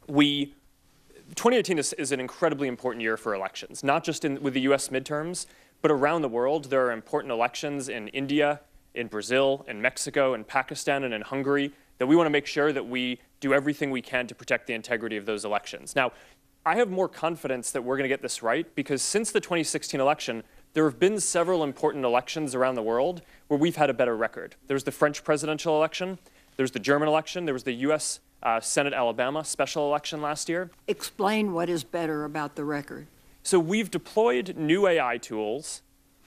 2018 is an incredibly important year for elections, not just with the US midterms, but around the world. There are important elections in India, in Brazil, in Mexico, in Pakistan, and in Hungary that we want to make sure that we do everything we can to protect the integrity of those elections. Now, I have more confidence that we're going to get this right because since the 2016 election, there have been several important elections around the world where we've had a better record. There's the French presidential election, there's the German election, there was the US Senate Alabama special election last year. Explain what is better about the record. So we've deployed new AI tools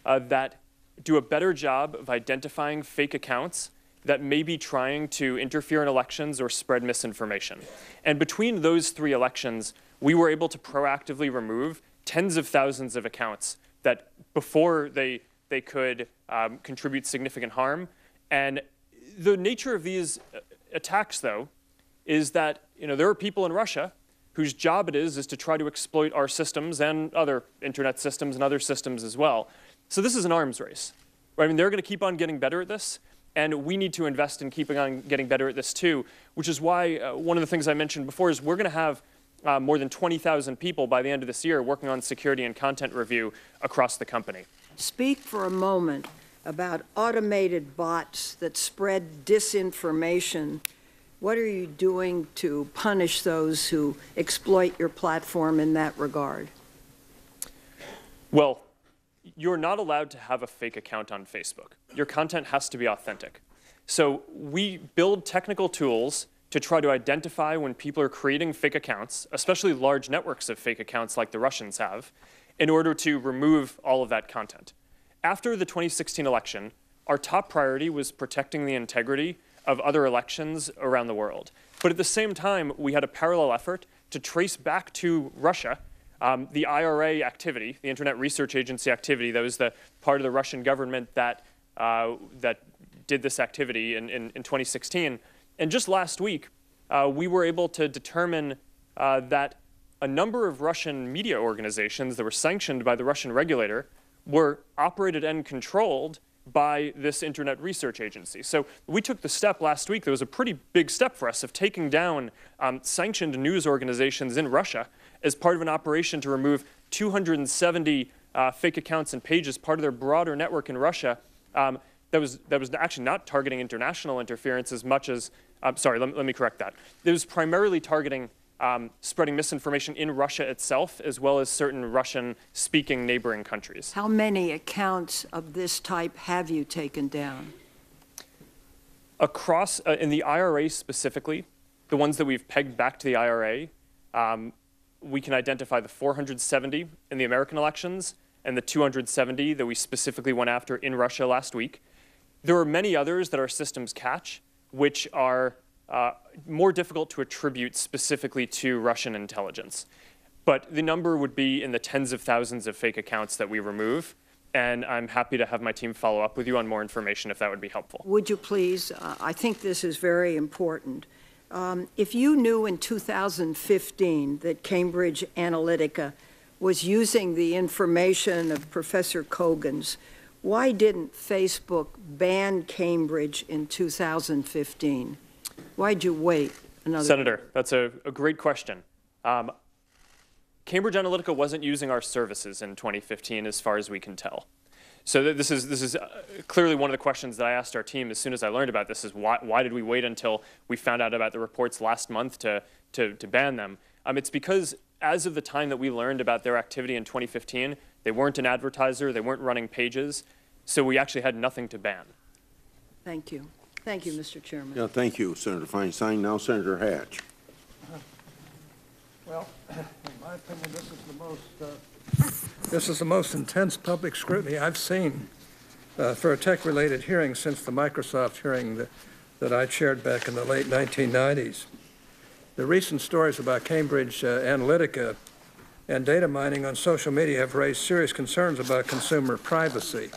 that do a better job of identifying fake accounts that may be trying to interfere in elections or spread misinformation. And between those three elections, we were able to proactively remove tens of thousands of accounts that before they could contribute significant harm. And the nature of these attacks, though, is that there are people in Russia whose job it is to try to exploit our systems and other internet systems and other systems as well. So this is an arms race. Right? I mean, they're going to keep on getting better at this, and we need to invest in keeping on getting better at this too, which is why one of the things I mentioned before is we're going to have more than 20,000 people by the end of this year working on security and content review across the company. Speak for a moment about automated bots that spread disinformation. What are you doing to punish those who exploit your platform in that regard? Well, you're not allowed to have a fake account on Facebook. Your content has to be authentic. So we build technical tools to try to identify when people are creating fake accounts, especially large networks of fake accounts like the Russians have, in order to remove all of that content. After the 2016 election, our top priority was protecting the integrity of other elections around the world. But at the same time, we had a parallel effort to trace back to Russia the IRA activity, the Internet Research Agency activity. That was the part of the Russian government that did this activity in 2016. And just last week, we were able to determine that a number of Russian media organizations that were sanctioned by the Russian regulator were operated and controlled by this Internet Research Agency. So we took the step last week. There was a pretty big step for us of taking down sanctioned news organizations in Russia as part of an operation to remove 270 fake accounts and pages, part of their broader network in Russia that was actually not targeting international interference as much as, sorry, let me correct that. It was primarily targeting spreading misinformation in Russia itself, as well as certain Russian-speaking neighboring countries. How many accounts of this type have you taken down? Across, in the IRA specifically, the ones that we've pegged back to the IRA, we can identify the 470 in the American elections and the 270 that we specifically went after in Russia last week. There are many others that our systems catch, which are more difficult to attribute specifically to Russian intelligence. But the number would be in the tens of thousands of fake accounts that we remove, and I'm happy to have my team follow up with you on more information if that would be helpful. Would you please? I think this is very important. If you knew in 2015 that Cambridge Analytica was using the information of Professor Kogan's, why didn't Facebook ban Cambridge in 2015? Why'd you wait another Senator, that's a great question. Cambridge Analytica wasn't using our services in 2015 as far as we can tell. So this is clearly one of the questions that I asked our team as soon as I learned about this is why did we wait until we found out about the reports last month to ban them? It's because as of the time that we learned about their activity in 2015, they weren't an advertiser, they weren't running pages, so we actually had nothing to ban. Thank you. Thank you, Mr. Chairman. Yeah, thank you, Senator Feinstein. Now, Senator Hatch. Well, in my opinion, this is the most intense public scrutiny I've seen for a tech-related hearing since the Microsoft hearing that I chaired back in the late 1990s. The recent stories about Cambridge Analytica and data mining on social media have raised serious concerns about consumer privacy.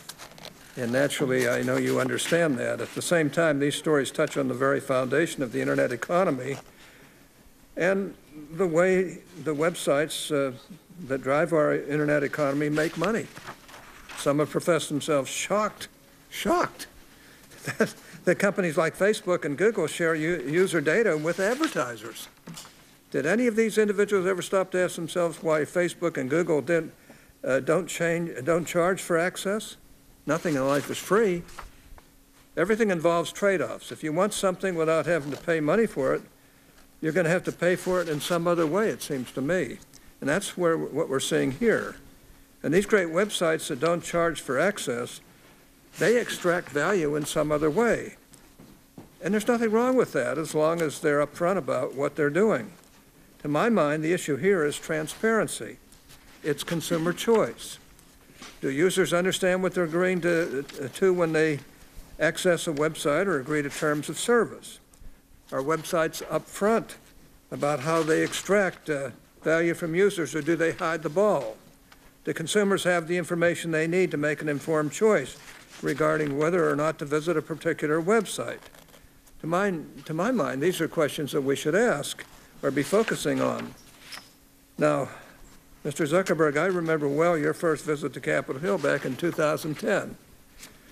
And naturally, I know you understand that. At the same time, these stories touch on the very foundation of the Internet economy and the way the websites that drive our internet economy make money. Some have professed themselves shocked that companies like Facebook and Google share user data with advertisers. Did any of these individuals ever stop to ask themselves why Facebook and Google don't charge for access? Nothing in life is free. Everything involves trade-offs. If you want something without having to pay money for it, you're going to have to pay for it in some other way, it seems to me. And that's what we're seeing here. And these great websites that don't charge for access, they extract value in some other way. And there's nothing wrong with that as long as they're upfront about what they're doing. To my mind, the issue here is transparency. It's consumer choice. Do users understand what they're agreeing to when they access a website or agree to terms of service? Are websites upfront about how they extract value from users, or do they hide the ball? Do consumers have the information they need to make an informed choice regarding whether or not to visit a particular website? To my mind, these are questions that we should ask or be focusing on. Now, Mr. Zuckerberg, I remember well your first visit to Capitol Hill back in 2010.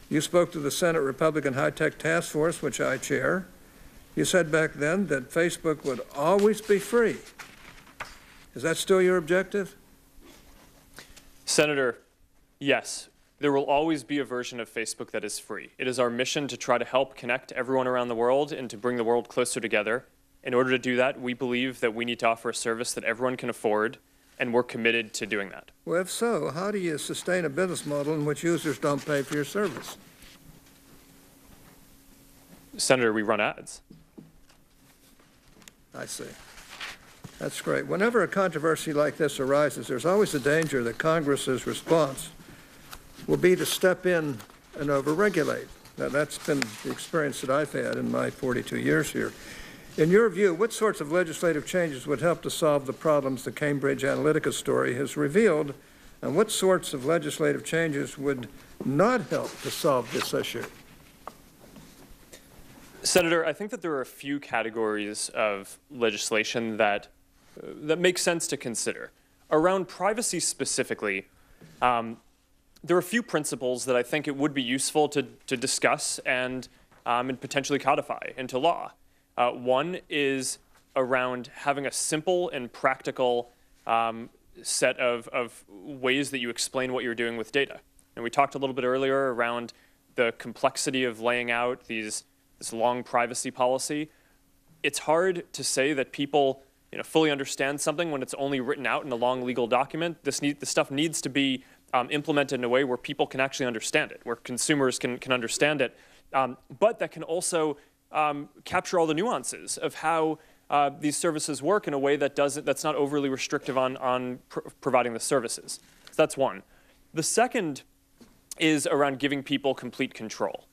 You spoke to the Senate Republican High-Tech Task Force, which I chair. You said back then that Facebook would always be free. Is that still your objective? Senator, yes. There will always be a version of Facebook that is free. It is our mission to try to help connect everyone around the world and to bring the world closer together. In order to do that, we believe that we need to offer a service that everyone can afford, and we're committed to doing that. Well, if so, how do you sustain a business model in which users don't pay for your service? Senator, we run ads. I see. That's great. Whenever a controversy like this arises, there's always a danger that Congress's response will be to step in and overregulate. Now, that's been the experience that I've had in my 42 years here. In your view, what sorts of legislative changes would help to solve the problems the Cambridge Analytica story has revealed, and what sorts of legislative changes would not help to solve this issue? Senator, I think that there are a few categories of legislation that make sense to consider. Around privacy specifically, there are a few principles that I think it would be useful to discuss and potentially codify into law. One is around having a simple and practical set of ways that you explain what you're doing with data. And we talked a little bit earlier around the complexity of laying out this long privacy policy. It's hard to say that people fully understand something when it's only written out in a long legal document. This stuff needs to be implemented in a way where people can actually understand it, where consumers can understand it, but that can also capture all the nuances of how these services work in a way that's not overly restrictive on providing the services. So that's one. The second is around giving people complete control.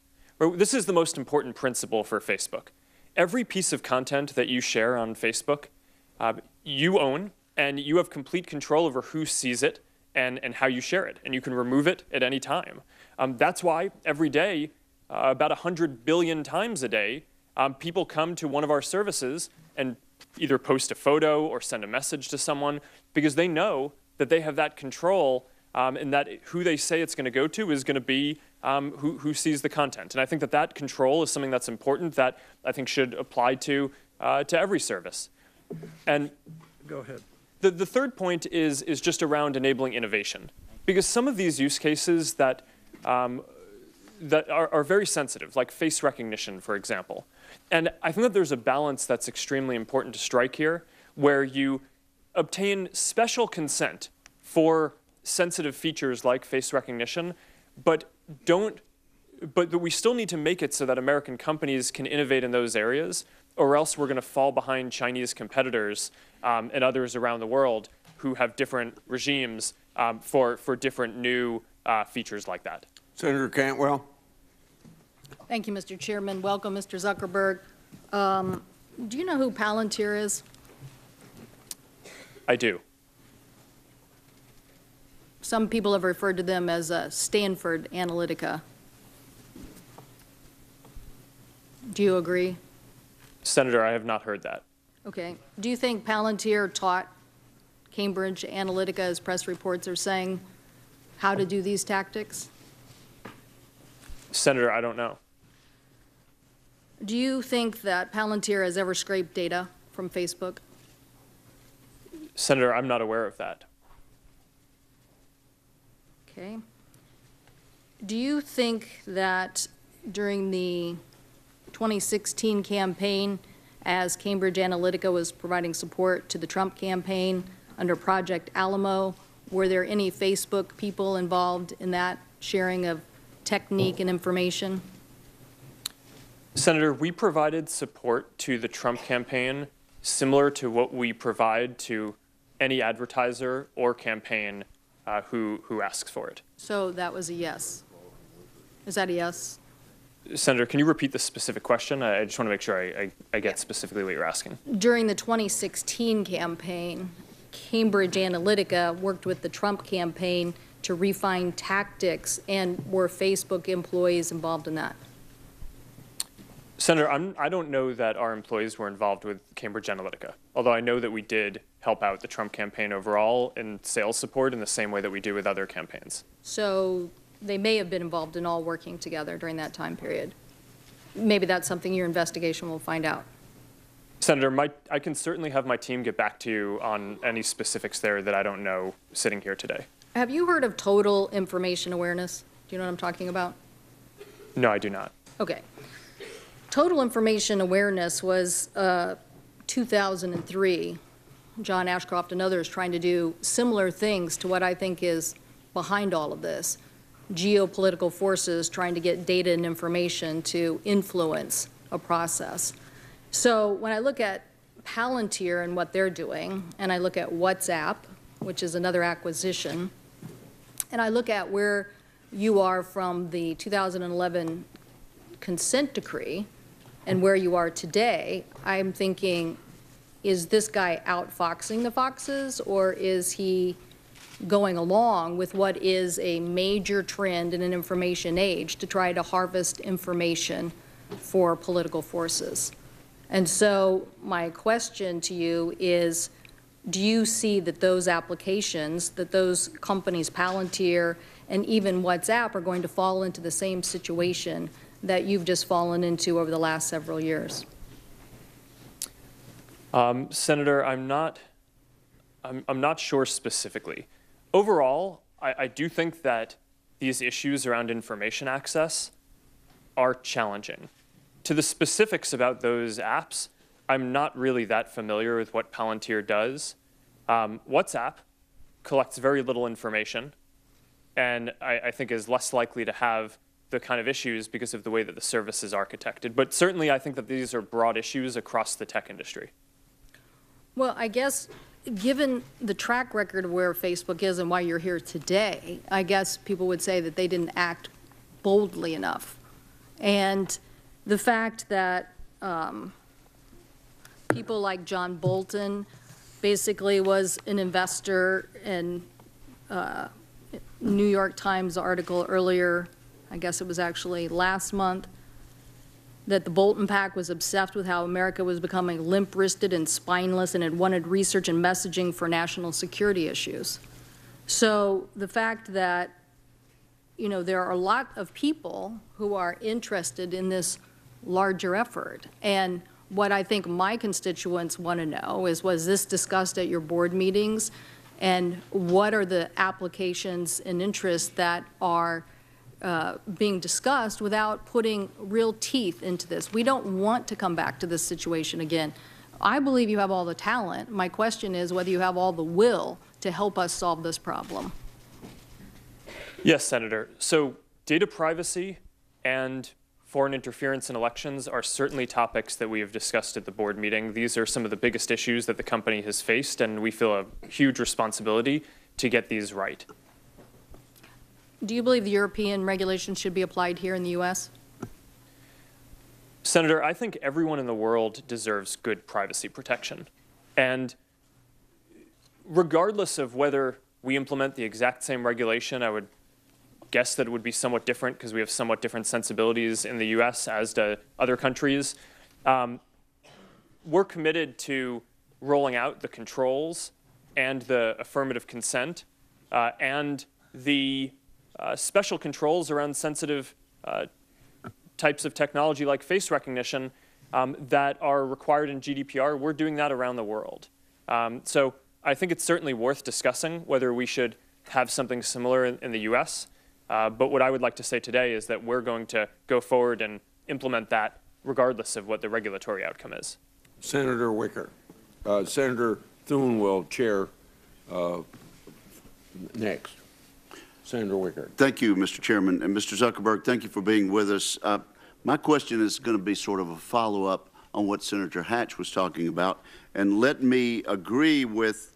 This is the most important principle for Facebook. Every piece of content that you share on Facebook, you own, and you have complete control over who sees it and how you share it, and you can remove it at any time. That's why every day, about 100 billion times a day, people come to one of our services and either post a photo or send a message to someone because they know that they have that control and that who they say it's going to go to is going to be who sees the content. And I think that control is something that's important that I think should apply to every service. And go ahead. The third point is just around enabling innovation, because some of these use cases that are very sensitive, like face recognition, for example. And I think that there's a balance that's extremely important to strike here, where you obtain special consent for sensitive features like face recognition, but we still need to make it so that American companies can innovate in those areas, or else we're going to fall behind Chinese competitors and others around the world who have different regimes for different new features like that. Senator Cantwell. Thank you, Mr. Chairman. Welcome, Mr. Zuckerberg. Do you know who Palantir is? I do. Some people have referred to them as Stanford Analytica. Do you agree? Senator, I have not heard that. Okay. Do you think Palantir taught Cambridge Analytica, as press reports are saying, how to do these tactics? Senator, I don't know. Do you think that Palantir has ever scraped data from Facebook? Senator, I'm not aware of that. Okay. Do you think that during the 2016 campaign, as Cambridge Analytica was providing support to the Trump campaign under Project Alamo, were there any Facebook people involved in that sharing of technique and information? Senator, we provided support to the Trump campaign similar to what we provide to any advertiser or campaign who asks for it. So that was a yes. Is that a yes? Senator, can you repeat the specific question? I just want to make sure I get specifically what you're asking. During the 2016 campaign, Cambridge Analytica worked with the Trump campaign to refine tactics, and were Facebook employees involved in that? Senator, I don't know that our employees were involved with Cambridge Analytica, although I know that we did help out the Trump campaign overall in sales support in the same way that we do with other campaigns. So they may have been involved in all working together during that time period. Maybe that's something your investigation will find out. Senator, I can certainly have my team get back to you on any specifics there that I don't know sitting here today. Have you heard of total information awareness? Do you know what I'm talking about? No, I do not. Okay. Total information awareness was 2003. John Ashcroft and others trying to do similar things to what I think is behind all of this. Geopolitical forces trying to get data and information to influence a process. So when I look at Palantir and what they're doing, and I look at WhatsApp, which is another acquisition, and I look at where you are from the 2011 consent decree and where you are today, I'm thinking, is this guy outfoxing the foxes, or is he going along with what is a major trend in an information age to try to harvest information for political forces? And so my question to you is, do you see that those applications, that those companies, Palantir and even WhatsApp, are going to fall into the same situation that you've just fallen into over the last several years? Senator, I'm not sure specifically. Overall, I do think that these issues around information access are challenging. To the specifics about those apps, I'm not really that familiar with what Palantir does. WhatsApp collects very little information, and I think is less likely to have the kind of issues because of the way that the service is architected. But certainly, I think that these are broad issues across the tech industry. Well, I guess given the track record of where Facebook is and why you're here today, I guess people would say that they didn't act boldly enough. And the fact that people like John Bolton basically was an investor in New York Times article earlier, I guess it was actually last month, that the Bolton PAC was obsessed with how America was becoming limp-wristed and spineless and had wanted research and messaging for national security issues. So the fact that, you know, there are a lot of people who are interested in this larger effort. And what I think my constituents want to know is, was this discussed at your board meetings? And what are the applications and interests that are being discussed without putting real teeth into this? We don't want to come back to this situation again. I believe you have all the talent. My question is whether you have all the will to help us solve this problem. Yes, Senator. So data privacy and foreign interference in elections are certainly topics that we have discussed at the board meeting. These are some of the biggest issues that the company has faced, and we feel a huge responsibility to get these right. Do you believe the European regulations should be applied here in the U.S.? Senator, I think everyone in the world deserves good privacy protection. And regardless of whether we implement the exact same regulation, I would guess that it would be somewhat different because we have somewhat different sensibilities in the U.S. as do other countries. We're committed to rolling out the controls and the affirmative consent and the special controls around sensitive types of technology like face recognition that are required in GDPR. We're doing that around the world. So I think it's certainly worth discussing whether we should have something similar in the US. But what I would like to say today is that we're going to go forward and implement that regardless of what the regulatory outcome is. Senator Wicker. Senator Thune will chair next. Senator Wicker. Thank you, Mr. Chairman. And Mr. Zuckerberg, thank you for being with us. My question is going to be sort of a follow-up on what Senator Hatch was talking about. And let me agree with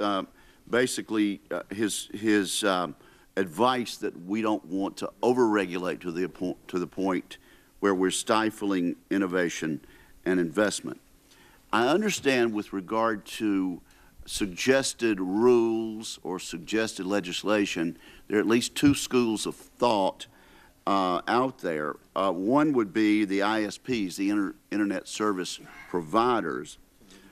basically his advice that we don't want to overregulate to the point where we're stifling innovation and investment. I understand with regard to suggested rules or suggested legislation, there are at least two schools of thought out there. One would be the ISPs, the Internet Service Providers,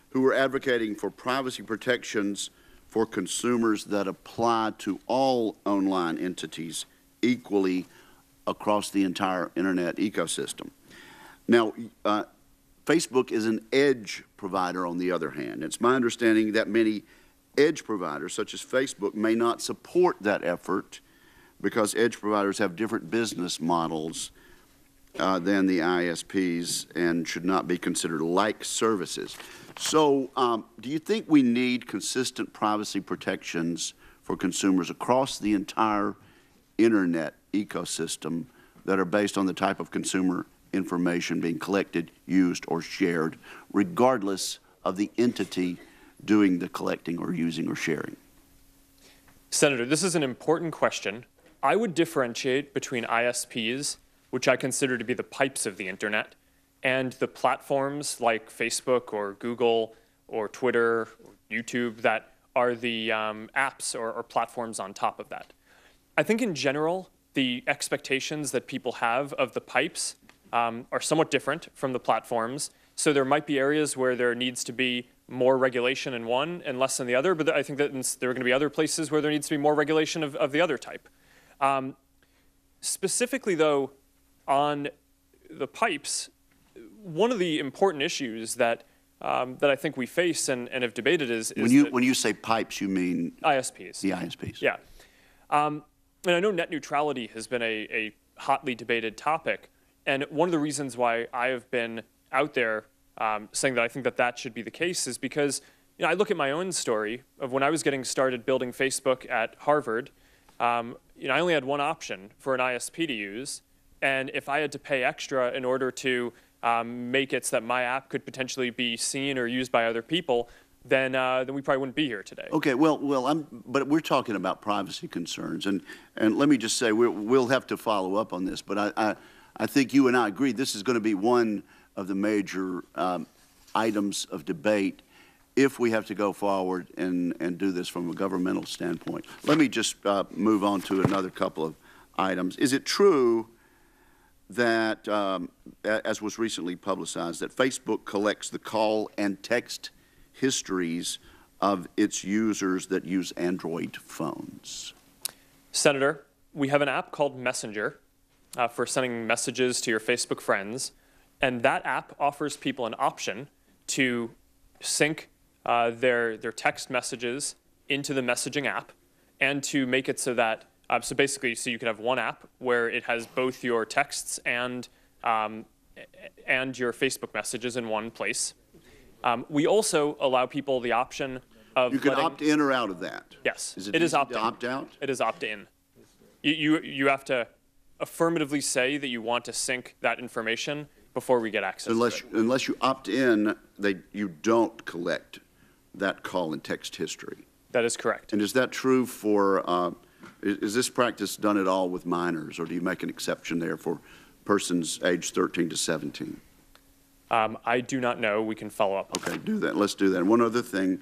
who are advocating for privacy protections for consumers that apply to all online entities equally across the entire Internet ecosystem. Now, Facebook is an edge provider on the other hand. It's my understanding that many edge providers, such as Facebook, may not support that effort because edge providers have different business models than the ISPs and should not be considered like services. So do you think we need consistent privacy protections for consumers across the entire Internet ecosystem that are based on the type of consumer information being collected, used, or shared, regardless of the entity doing the collecting or using or sharing? Senator, this is an important question. I would differentiate between ISPs, which I consider to be the pipes of the Internet, and the platforms like Facebook or Google or Twitter or YouTube that are the apps or platforms on top of that. I think in general, the expectations that people have of the pipes are somewhat different from the platforms. So there might be areas where there needs to be more regulation in one and less in the other, but I think that there are going to be other places where there needs to be more regulation of the other type. Specifically, though, on the pipes, one of the important issues that I think we face and have debated is when you say pipes, you mean ISPs. The ISPs. Yeah. And I know net neutrality has been a hotly debated topic. And one of the reasons why I have been out there saying that I think that that should be the case is because I look at my own story of when I was getting started building Facebook at Harvard. I only had one option for an ISP to use. And if I had to pay extra in order to make it so that my app could potentially be seen or used by other people, then we probably wouldn't be here today. Okay, but we're talking about privacy concerns, and let me just say we'll have to follow up on this. But I think you and I agree this is going to be one of the major items of debate if we have to go forward and do this from a governmental standpoint. Let me just move on to another couple of items. Is it true that, as was recently publicized, that Facebook collects the call and text histories of its users that use Android phones? Senator, we have an app called Messenger for sending messages to your Facebook friends, and that app offers people an option to sync their text messages into the messaging app and to make it so that so you can have one app where it has both your texts and your Facebook messages in one place. We also allow people the option of you can opt in or out of that. Yes, it is opt-in. opt out. It is opt-in. You have to affirmatively say that you want to sync that information before we get access to it. Unless you opt in, you don't collect that call and text history. That is correct. And is that true for? Is this practice done at all with minors, or do you make an exception there for persons aged 13 to 17? I do not know. We can follow up. Okay, do that. Let's do that. And one other thing.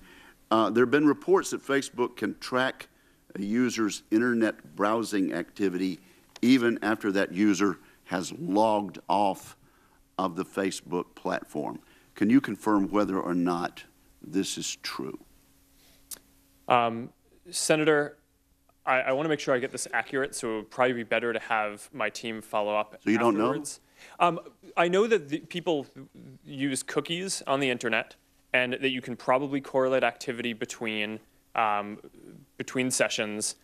There have been reports that Facebook can track a user's Internet browsing activity even after that user has logged off of the Facebook platform. Can you confirm whether or not this is true? Senator, I want to make sure I get this accurate, so it would probably be better to have my team follow up So you don't know? afterwards. I know that people use cookies on the internet, and that you can probably correlate activity between sessions.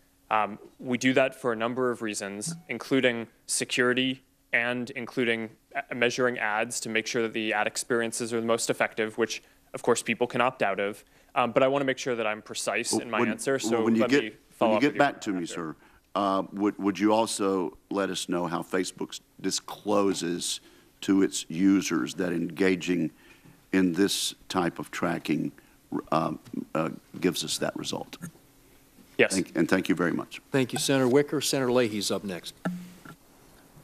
We do that for a number of reasons, including security and including measuring ads to make sure that the ad experiences are the most effective, which, of course, people can opt out of. But I want to make sure that I'm precise in my answer, so when you let me follow up. When you get back to me, sir, would you also let us know how Facebook discloses to its users that engaging in this type of tracking gives us that result? Yes. And thank you very much. Thank you, Senator Wicker. Senator Leahy's up next.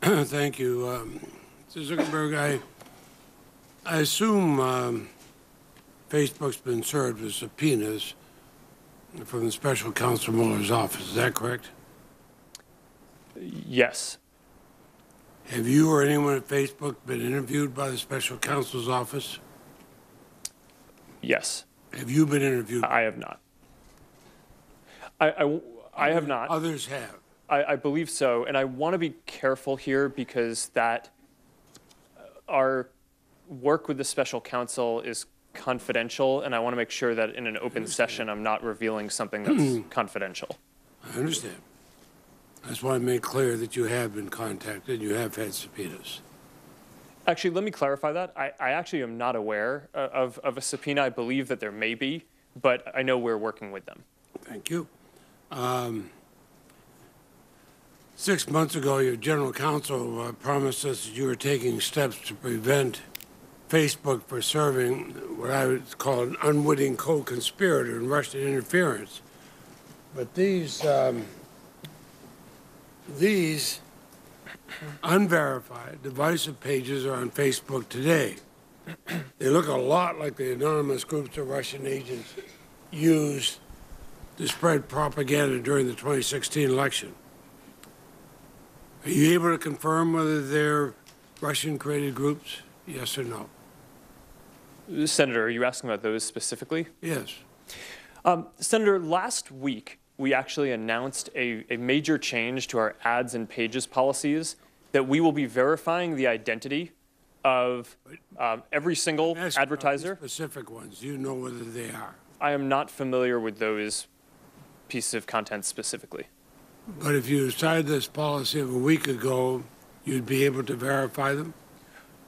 Thank you. Mr. Zuckerberg, I assume Facebook's been served with subpoenas from the Special Counsel Mueller's office. Is that correct? Yes. Have you or anyone at Facebook been interviewed by the Special Counsel's office? Yes. Have you been interviewed? I have not. I have not. Others have. I believe so, and I want to be careful here because that our work with the special counsel is confidential, and I want to make sure that in an open session I'm not revealing something that's confidential. I understand. That's why I made clear that you have been contacted, you have had subpoenas. Actually, let me clarify that. I actually am not aware of a subpoena. I believe that there may be, but I know we're working with them. Thank you. 6 months ago, your general counsel promised us that you were taking steps to prevent Facebook from serving what I would call an unwitting co-conspirator in Russian interference. But these unverified divisive pages are on Facebook today. They look a lot like the anonymous groups of Russian agents used to spread propaganda during the 2016 election. Are you able to confirm whether they're Russian-created groups? Yes or no? Senator, are you asking about those specifically? Yes. Senator, last week we actually announced a major change to our ads and pages policies that we will be verifying the identity of every single advertiser. Specific ones. Do you know whether they are? I am not familiar with those pieces of content specifically. But if you decided this policy of a week ago, you'd be able to verify them?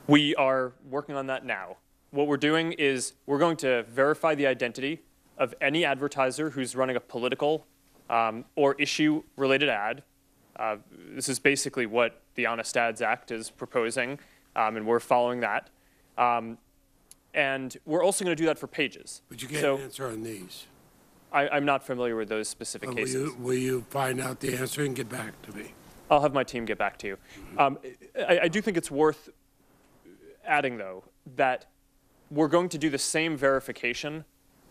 We are working on that now. What we're doing is we're going to verify the identity of any advertiser who's running a political or issue-related ad. This is basically what the Honest Ads Act is proposing, and we're following that. And we're also going to do that for pages. But you can't answer on these. I'm not familiar with those specific cases. Will you find out the answer and get back to me? I'll have my team get back to you. I do think it's worth adding, though, that we're going to do the same verification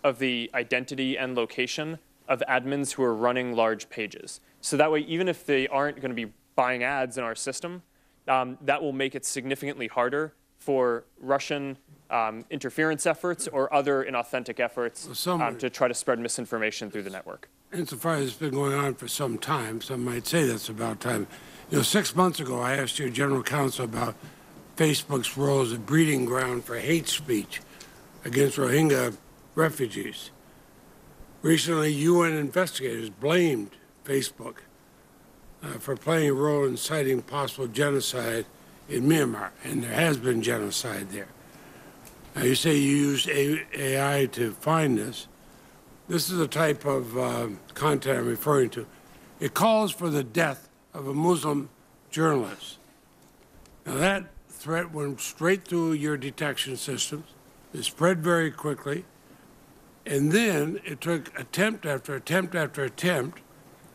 of the identity and location of admins who are running large pages. So that way, even if they aren't going to be buying ads in our system, that will make it significantly harder for Russian interference efforts or other inauthentic efforts to try to spread misinformation through the network. Insofar as it's been going on for some time, some might say that's about time. 6 months ago, I asked your general counsel about Facebook's role as a breeding ground for hate speech against Rohingya refugees. Recently, UN investigators blamed Facebook for playing a role in inciting possible genocide in Myanmar, and there has been genocide there. Now, you say you used AI to find this. This is the type of content I'm referring to. It calls for the death of a Muslim journalist. Now, that threat went straight through your detection systems. It spread very quickly. And then it took attempt after attempt after attempt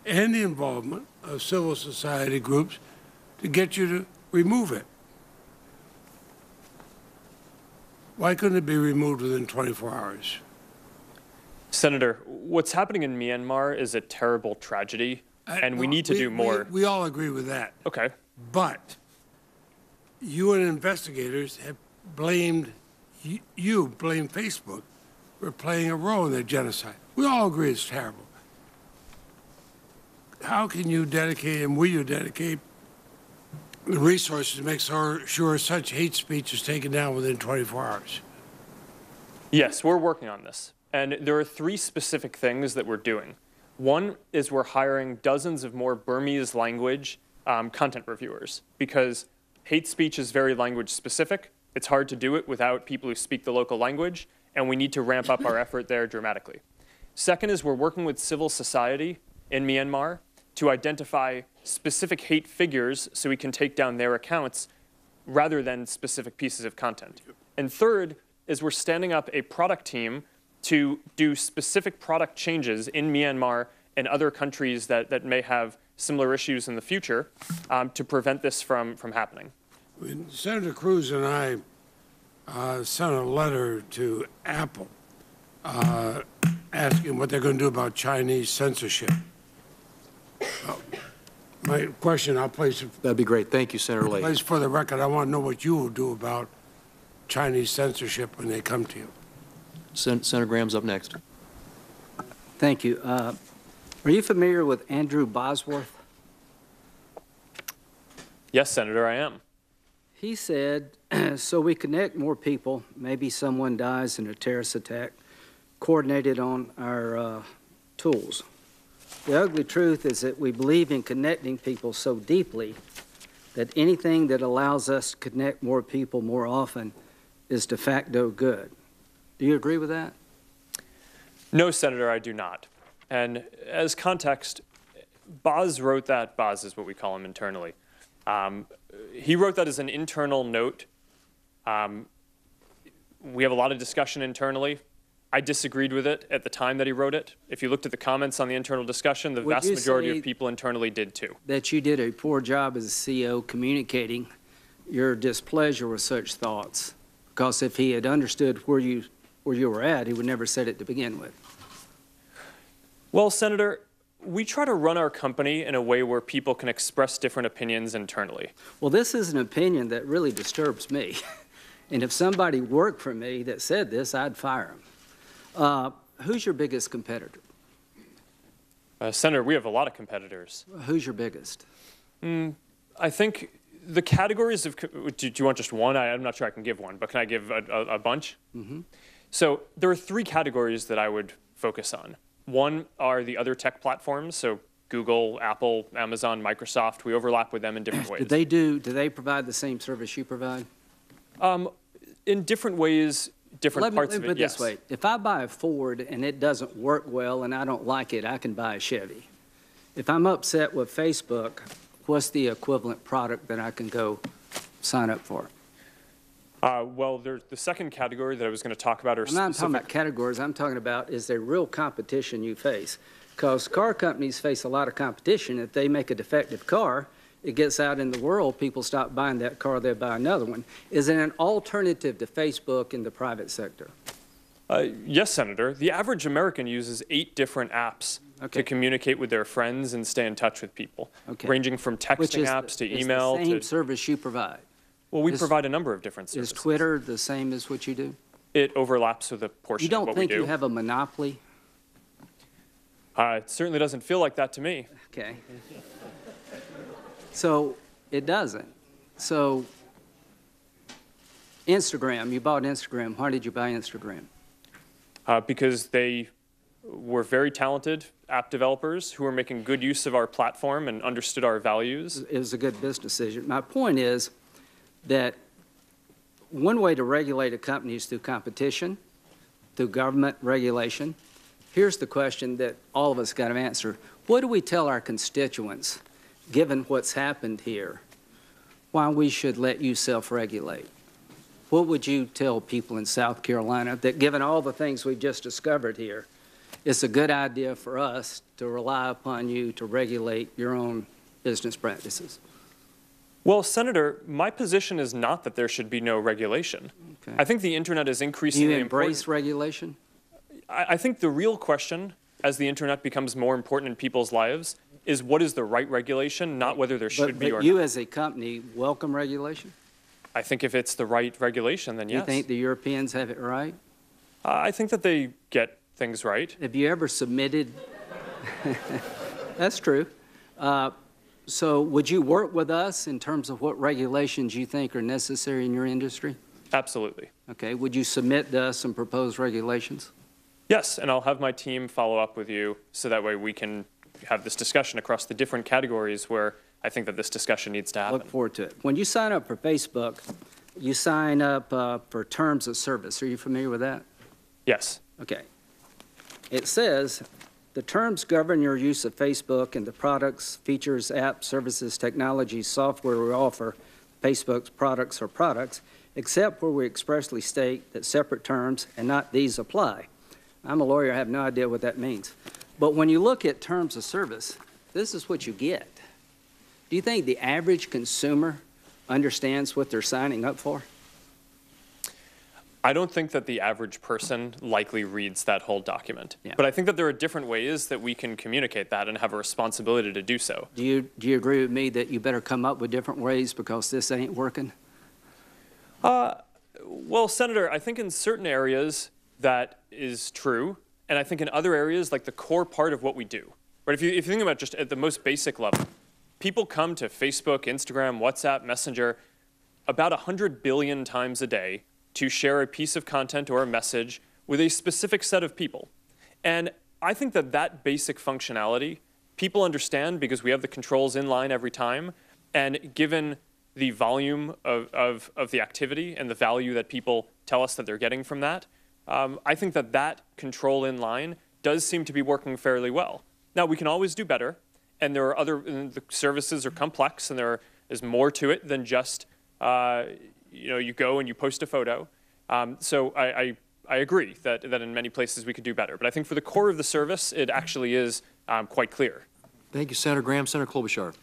and the involvement of civil society groups to get you to remove it. Why couldn't it be removed within 24 hours? Senator, what's happening in Myanmar is a terrible tragedy, and we need to do more. We all agree with that. Okay. But UN investigators have blamed, you blamed Facebook were playing a role in the genocide. We all agree it's terrible. How can you dedicate, and will you dedicate, the resources to make sure such hate speech is taken down within 24 hours? Yes, we're working on this. And there are 3 specific things that we're doing. One is we're hiring dozens of more Burmese language content reviewers, because hate speech is very language specific. It's hard to do it without people who speak the local language, and we need to ramp up our effort there dramatically. Second is we're working with civil society in Myanmar to identify specific hate figures so we can take down their accounts rather than specific pieces of content. And third is we're standing up a product team to do specific product changes in Myanmar and other countries that may have similar issues in the future to prevent this from happening. When Senator Cruz and I sent a letter to Apple asking what they're going to do about Chinese censorship. My question, I'll place it. That'd be great. Thank you, Senator Lake. Place for the record, I want to know what you will do about Chinese censorship when they come to you. Senator Graham's up next. Thank you. Are you familiar with Andrew Bosworth? Yes, Senator, I am. He said, so we connect more people, maybe someone dies in a terrorist attack, coordinated on our tools. The ugly truth is that we believe in connecting people so deeply that anything that allows us to connect more people more often is de facto good. Do you agree with that? No, Senator, I do not. And as context, Boz wrote that. Boz is what we call him internally. He wrote that as an internal note. We have a lot of discussion internally. I disagreed with it at the time that he wrote it. If you looked at the comments on the internal discussion, the vast majority of people internally did too. That you did a poor job as a CEO communicating your displeasure with such thoughts? Because if he had understood where you were at, he would never said it to begin with. Well, Senator, we try to run our company in a way where people can express different opinions internally. Well, this is an opinion that really disturbs me. And if somebody worked for me that said this, I'd fire him. Who's your biggest competitor? Senator, we have a lot of competitors. Who's your biggest? I think the categories of, do you want just one? I'm not sure I can give one, but can I give a bunch? Mm-hmm. So there are 3 categories that I would focus on. One are the other tech platforms, so Google, Apple, Amazon, Microsoft. We overlap with them in different ways. Do they provide the same service you provide? In different ways, different parts of it, yes. Let me put it this way. If I buy a Ford and it doesn't work well and I don't like it, I can buy a Chevy. If I'm upset with Facebook, what's the equivalent product that I can go sign up for? Well, there's the second category that I was going to talk about are specific. I'm not talking about categories. I'm talking about is there real competition you face? Because car companies face a lot of competition. If they make a defective car, it gets out in the world, people stop buying that car, they buy another one. Is it an alternative to Facebook in the private sector? Yes, Senator. The average American uses 8 different apps to communicate with their friends and stay in touch with people, ranging from texting apps to email. It's the same service you provide. Well, we provide a number of different services. Is Twitter the same as what you do? It overlaps with a portion of what we do. You don't think you have a monopoly? It certainly doesn't feel like that to me. Okay. So it doesn't. So Instagram, you bought Instagram. Why did you buy Instagram? Because they were very talented app developers who were making good use of our platform and understood our values. It was a good business decision. My point is that one way to regulate a company is through competition, through government regulation. Here's the question that all of us got to answer. What do we tell our constituents, given what's happened here, why we should let you self-regulate? What would you tell people in South Carolina that, given all the things we've just discovered here, it's a good idea for us to rely upon you to regulate your own business practices? Well, Senator, my position is not that there should be no regulation. Okay. I think the internet is increasingly important. Do you embrace regulation? I think the real question, as the internet becomes more important in people's lives, is what is the right regulation, not whether there should be or not. But you as a company welcome regulation? I think if it's the right regulation, then yes. You think the Europeans have it right? I think that they get things right. Have you ever submitted? That's true. So would you work with us in terms of what regulations you think are necessary in your industry? Absolutely. Okay. Would you submit to us some proposed regulations? Yes, and I'll have my team follow up with you so that way we can have this discussion across the different categories where I think that this discussion needs to happen. Look forward to it. When you sign up for Facebook, you sign up for terms of service. Are you familiar with that? Yes. Okay. It says, the terms govern your use of Facebook and the products, features, apps, services, technologies, software we offer, Facebook's products or products, except where we expressly state that separate terms and not these apply. I'm a lawyer, I have no idea what that means. But when you look at terms of service, this is what you get. Do you think the average consumer understands what they're signing up for? I don't think that the average person likely reads that whole document. Yeah. But I think that there are different ways that we can communicate that and have a responsibility to do so. Do you agree with me that you better come up with different ways because this ain't working? Well, Senator, I think in certain areas that is true, and I think in other areas, like the core part of what we do, right? If you think about just at the most basic level, people come to Facebook, Instagram, WhatsApp, Messenger about 100 billion times a day to share a piece of content or a message with a specific set of people. And I think that that basic functionality, people understand because we have the controls in line every time, and given the volume of the activity and the value that people tell us that they're getting from that, I think that that control in line does seem to be working fairly well. Now, we can always do better, and there are the services are complex, and there is more to it than just, you go and you post a photo. So I agree that in many places we could do better. But I think for the core of the service, it actually is quite clear. Thank you, Senator Graham. Senator Klobuchar.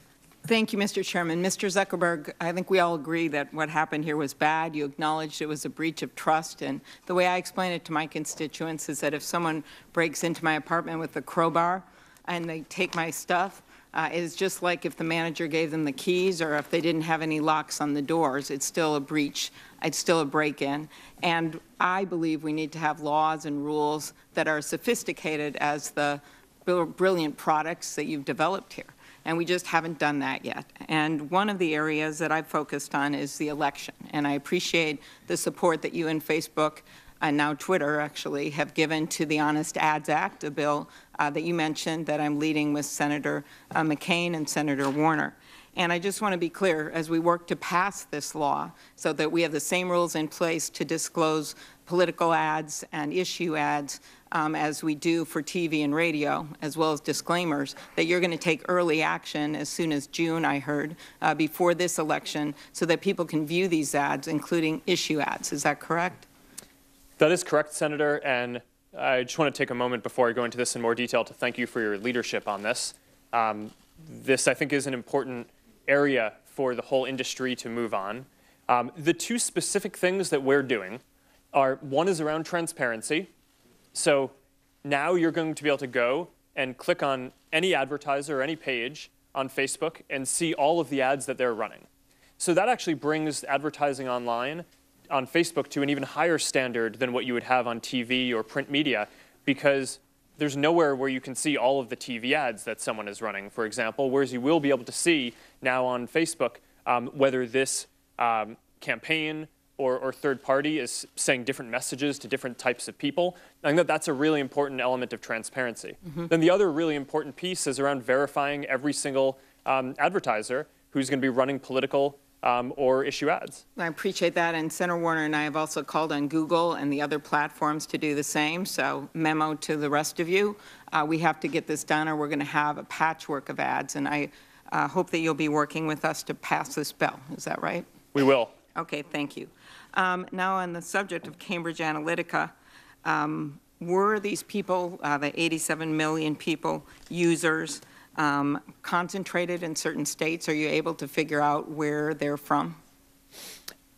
Thank you, Mr. Chairman. Mr. Zuckerberg, I think we all agree that what happened here was bad. You acknowledged it was a breach of trust. And the way I explain it to my constituents is that if someone breaks into my apartment with a crowbar and they take my stuff, it is just like if the manager gave them the keys or if they didn't have any locks on the doors. It's still a breach. It's still a break-in. And I believe we need to have laws and rules that are sophisticated as the brilliant products that you've developed here. And we just haven't done that yet. And one of the areas that I've focused on is the election. And I appreciate the support that you and Facebook and now Twitter actually have given to the Honest Ads Act, a bill that you mentioned that I'm leading with Senator McCain and Senator Warner. And I just want to be clear, as we work to pass this law so that we have the same rules in place to disclose political ads and issue ads as we do for TV and radio, as well as disclaimers, that you're going to take early action as soon as June, I heard, before this election, so that people can view these ads, including issue ads. Is that correct? That is correct, Senator. And I just want to take a moment before I go into this in more detail to thank you for your leadership on this. This, I think, is an important area for the whole industry to move on. The two specific things that we're doing are, one is around transparency. So now you're going to be able to go and click on any advertiser or any page on Facebook and see all of the ads that they're running. So that actually brings advertising online on Facebook to an even higher standard than what you would have on TV or print media, because there's nowhere where you can see all of the TV ads that someone is running, for example, whereas you will be able to see now on Facebook whether this campaign or third party is saying different messages to different types of people. I think that that's a really important element of transparency. Mm-hmm. Then the other really important piece is around verifying every single advertiser who's going to be running political or issue ads. I appreciate that, and Senator Warner and I have also called on Google and the other platforms to do the same, so memo to the rest of you. We have to get this done or we're going to have a patchwork of ads, and I hope that you'll be working with us to pass this bill. Is that right? We will. Okay, thank you. Now on the subject of Cambridge Analytica, were these people, the 87 million people, users, concentrated in certain states? Are you able to figure out where they're from?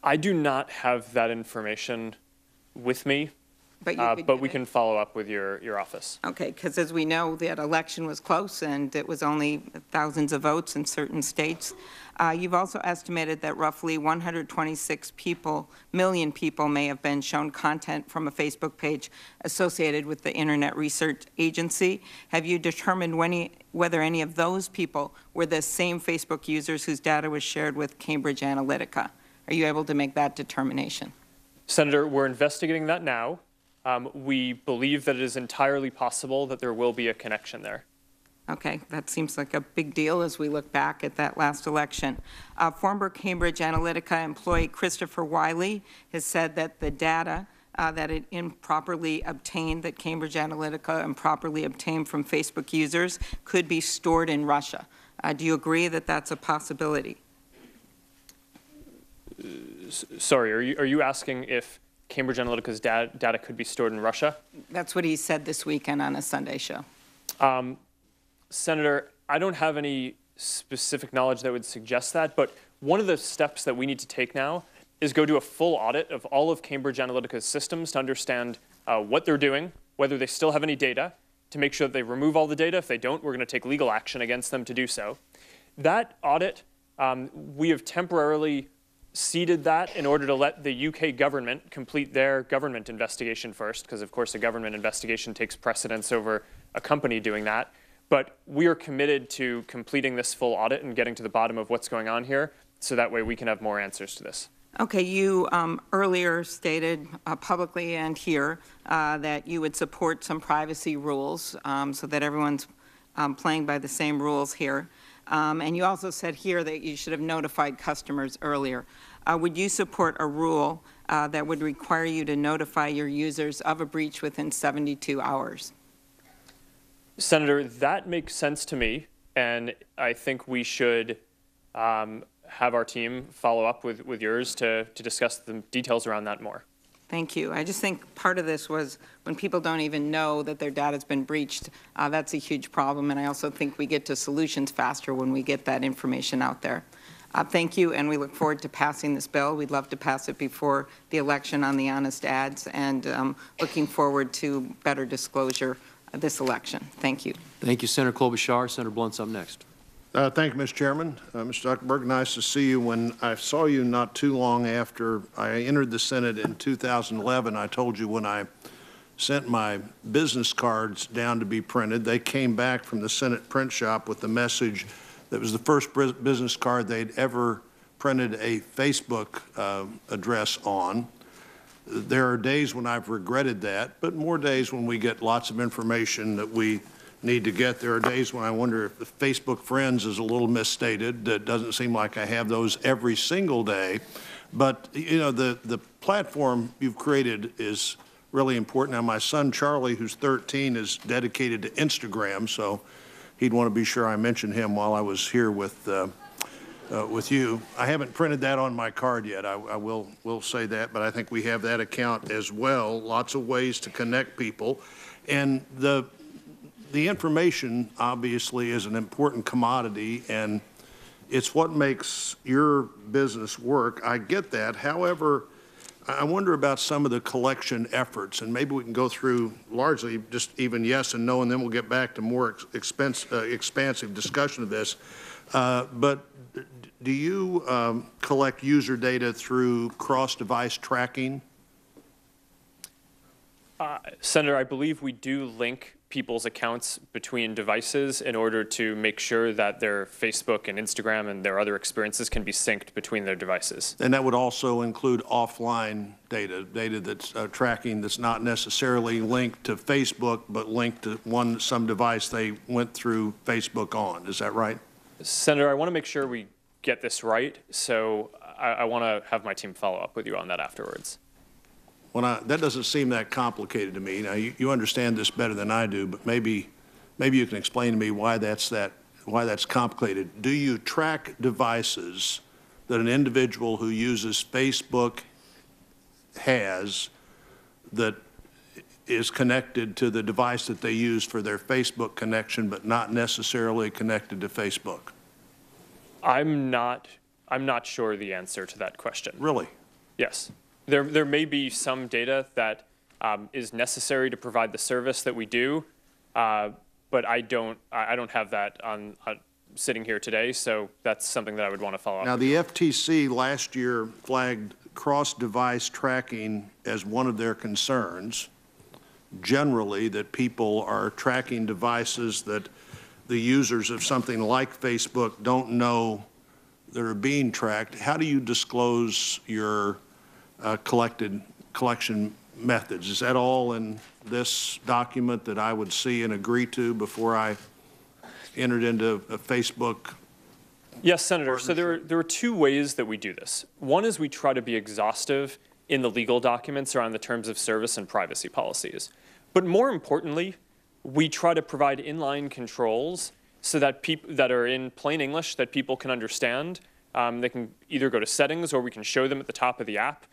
I do not have that information with me. But we can follow up with your office. Okay, because as we know, that election was close, and it was only thousands of votes in certain states. You've also estimated that roughly 126 million people may have been shown content from a Facebook page associated with the Internet Research Agency. Have you determined whether any of those people were the same Facebook users whose data was shared with Cambridge Analytica? Are you able to make that determination? Senator, we're investigating that now. We believe that it is entirely possible that there will be a connection there. Okay, that seems like a big deal as we look back at that last election. Former Cambridge Analytica employee Christopher Wiley has said that the data that it improperly obtained, that Cambridge Analytica improperly obtained from Facebook users, could be stored in Russia. Do you agree that that's a possibility? Sorry, are you asking if Cambridge Analytica's data could be stored in Russia? That's what he said this weekend on a Sunday show. Senator, I don't have any specific knowledge that would suggest that, but one of the steps that we need to take now is go do a full audit of all of Cambridge Analytica's systems to understand what they're doing, whether they still have any data, to make sure that they remove all the data. If they don't, we're going to take legal action against them to do so. That audit, we have temporarily ceded that in order to let the UK government complete their government investigation first, because of course a government investigation takes precedence over a company doing that. But we are committed to completing this full audit and getting to the bottom of what's going on here, so that way we can have more answers to this. Okay, you earlier stated publicly and here that you would support some privacy rules so that everyone's playing by the same rules here. And you also said here that you should have notified customers earlier. Would you support a rule that would require you to notify your users of a breach within 72 hours? Senator, that makes sense to me, and I think we should have our team follow up with yours to discuss the details around that more. Thank you. I just think part of this was when people don't even know that their data's been breached, that's a huge problem, and I also think we get to solutions faster when we get that information out there. Thank you, and we look forward to passing this bill. We'd love to pass it before the election on the honest ads, and looking forward to better disclosure this election. Thank you. Thank you, Senator Klobuchar. Senator Blunt's up next. Thank you, Mr. Chairman. Mr. Zuckerberg, nice to see you. When I saw you not too long after I entered the Senate in 2011, I told you when I sent my business cards down to be printed, they came back from the Senate print shop with the message that was the first business card they'd ever printed a Facebook address on. There are days when I've regretted that, but more days when we get lots of information that we need to get. There are days when I wonder if the Facebook Friends is a little misstated. It doesn't seem like I have those every single day. But, you know, the platform you've created is really important. Now, my son, Charlie, who's 13, is dedicated to Instagram, so he'd want to be sure I mentioned him while I was here with you. I haven't printed that on my card yet. I will say that, but I think we have that account as well. Lots of ways to connect people. And the information, obviously, is an important commodity, and it's what makes your business work. I get that. However, I wonder about some of the collection efforts, and maybe we can go through largely just even yes and no, and then we'll get back to more expansive discussion of this. But do you collect user data through cross-device tracking? Senator, I believe we do link people's accounts between devices in order to make sure that their Facebook and Instagram and their other experiences can be synced between their devices. And that would also include offline data that's tracking that's not necessarily linked to Facebook, but linked to some device they went through Facebook on. Is that right? Senator, I want to make sure we get this right, so I want to have my team follow up with you on that afterwards. That doesn't seem that complicated to me. Now, you understand this better than I do, but maybe you can explain to me why that's complicated. Do you track devices that an individual who uses Facebook has that is connected to the device that they use for their Facebook connection, but not necessarily connected to Facebook? I'm not sure the answer to that question. Really? Yes. There may be some data that is necessary to provide the service that we do, but I don't have that on sitting here today, so that's something that I would want to follow up. Now, the FTC last year flagged cross-device tracking as one of their concerns, generally, that people are tracking devices that the users of something like Facebook don't know that are being tracked. How do you disclose your collection methods? Is that all in this document that I would see and agree to before I entered into a Facebook? Yes, Senator. So there are two ways that we do this. One is we try to be exhaustive in the legal documents around the terms of service and privacy policies. But more importantly, we try to provide inline controls so that people that are in plain English that people can understand. They can either go to settings or we can show them at the top of the app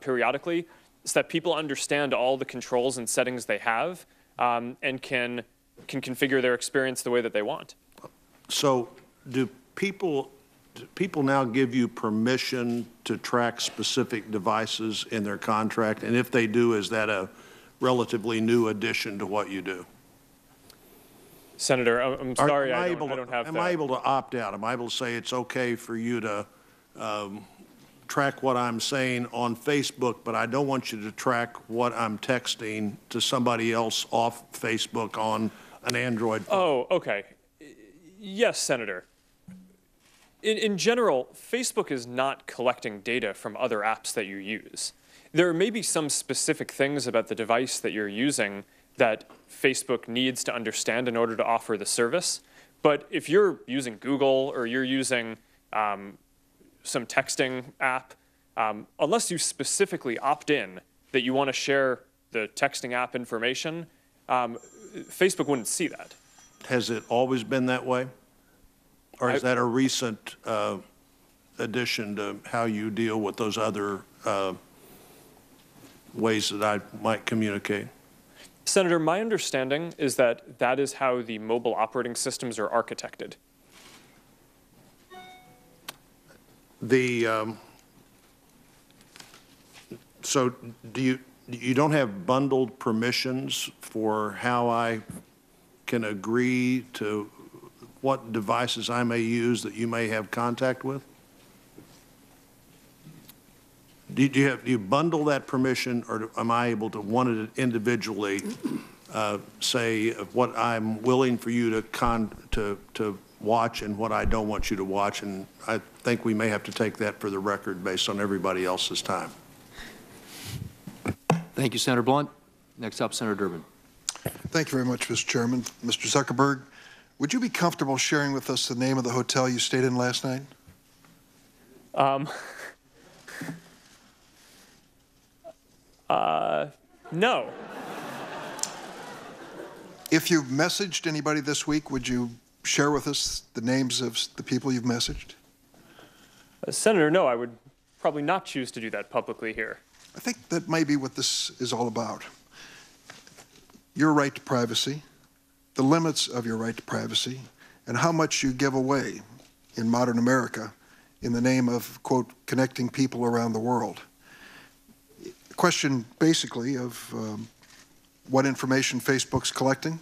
periodically so that people understand all the controls and settings they have and can configure their experience the way that they want. So do people now give you permission to track specific devices in their contract? And if they do, is that a relatively new addition to what you do? Senator, I'm sorry, I don't have that. Am I able to opt out? Am I able to say it's okay for you to track what I'm saying on Facebook, but I don't want you to track what I'm texting to somebody else off Facebook on an Android phone? Oh, okay. Yes, Senator. In general, Facebook is not collecting data from other apps that you use. There may be some specific things about the device that you're using that Facebook needs to understand in order to offer the service. But if you're using Google or you're using some texting app, unless you specifically opt in that you want to share the texting app information, Facebook wouldn't see that. Has it always been that way? Or is that a recent addition to how you deal with those other ways that I might communicate? Senator, my understanding is that that is how the mobile operating systems are architected. So do you don't have bundled permissions for how I can agree to what devices I may use that you may have contact with? Do you bundle that permission, or am I able to one it individually say what I'm willing for you to watch and what I don't want you to watch? And I think we may have to take that for the record based on everybody else's time. Thank you, Senator Blunt. Next up, Senator Durbin. Thank you very much, Mr. Chairman. Mr. Zuckerberg, would you be comfortable sharing with us the name of the hotel you stayed in last night? No. If you've messaged anybody this week, would you share with us the names of the people you've messaged? Senator, no, I would probably not choose to do that publicly here. I think that may be what this is all about. Your right to privacy, the limits of your right to privacy, and how much you give away in modern America in the name of, quote, connecting people around the world. A question basically of what information Facebook's collecting,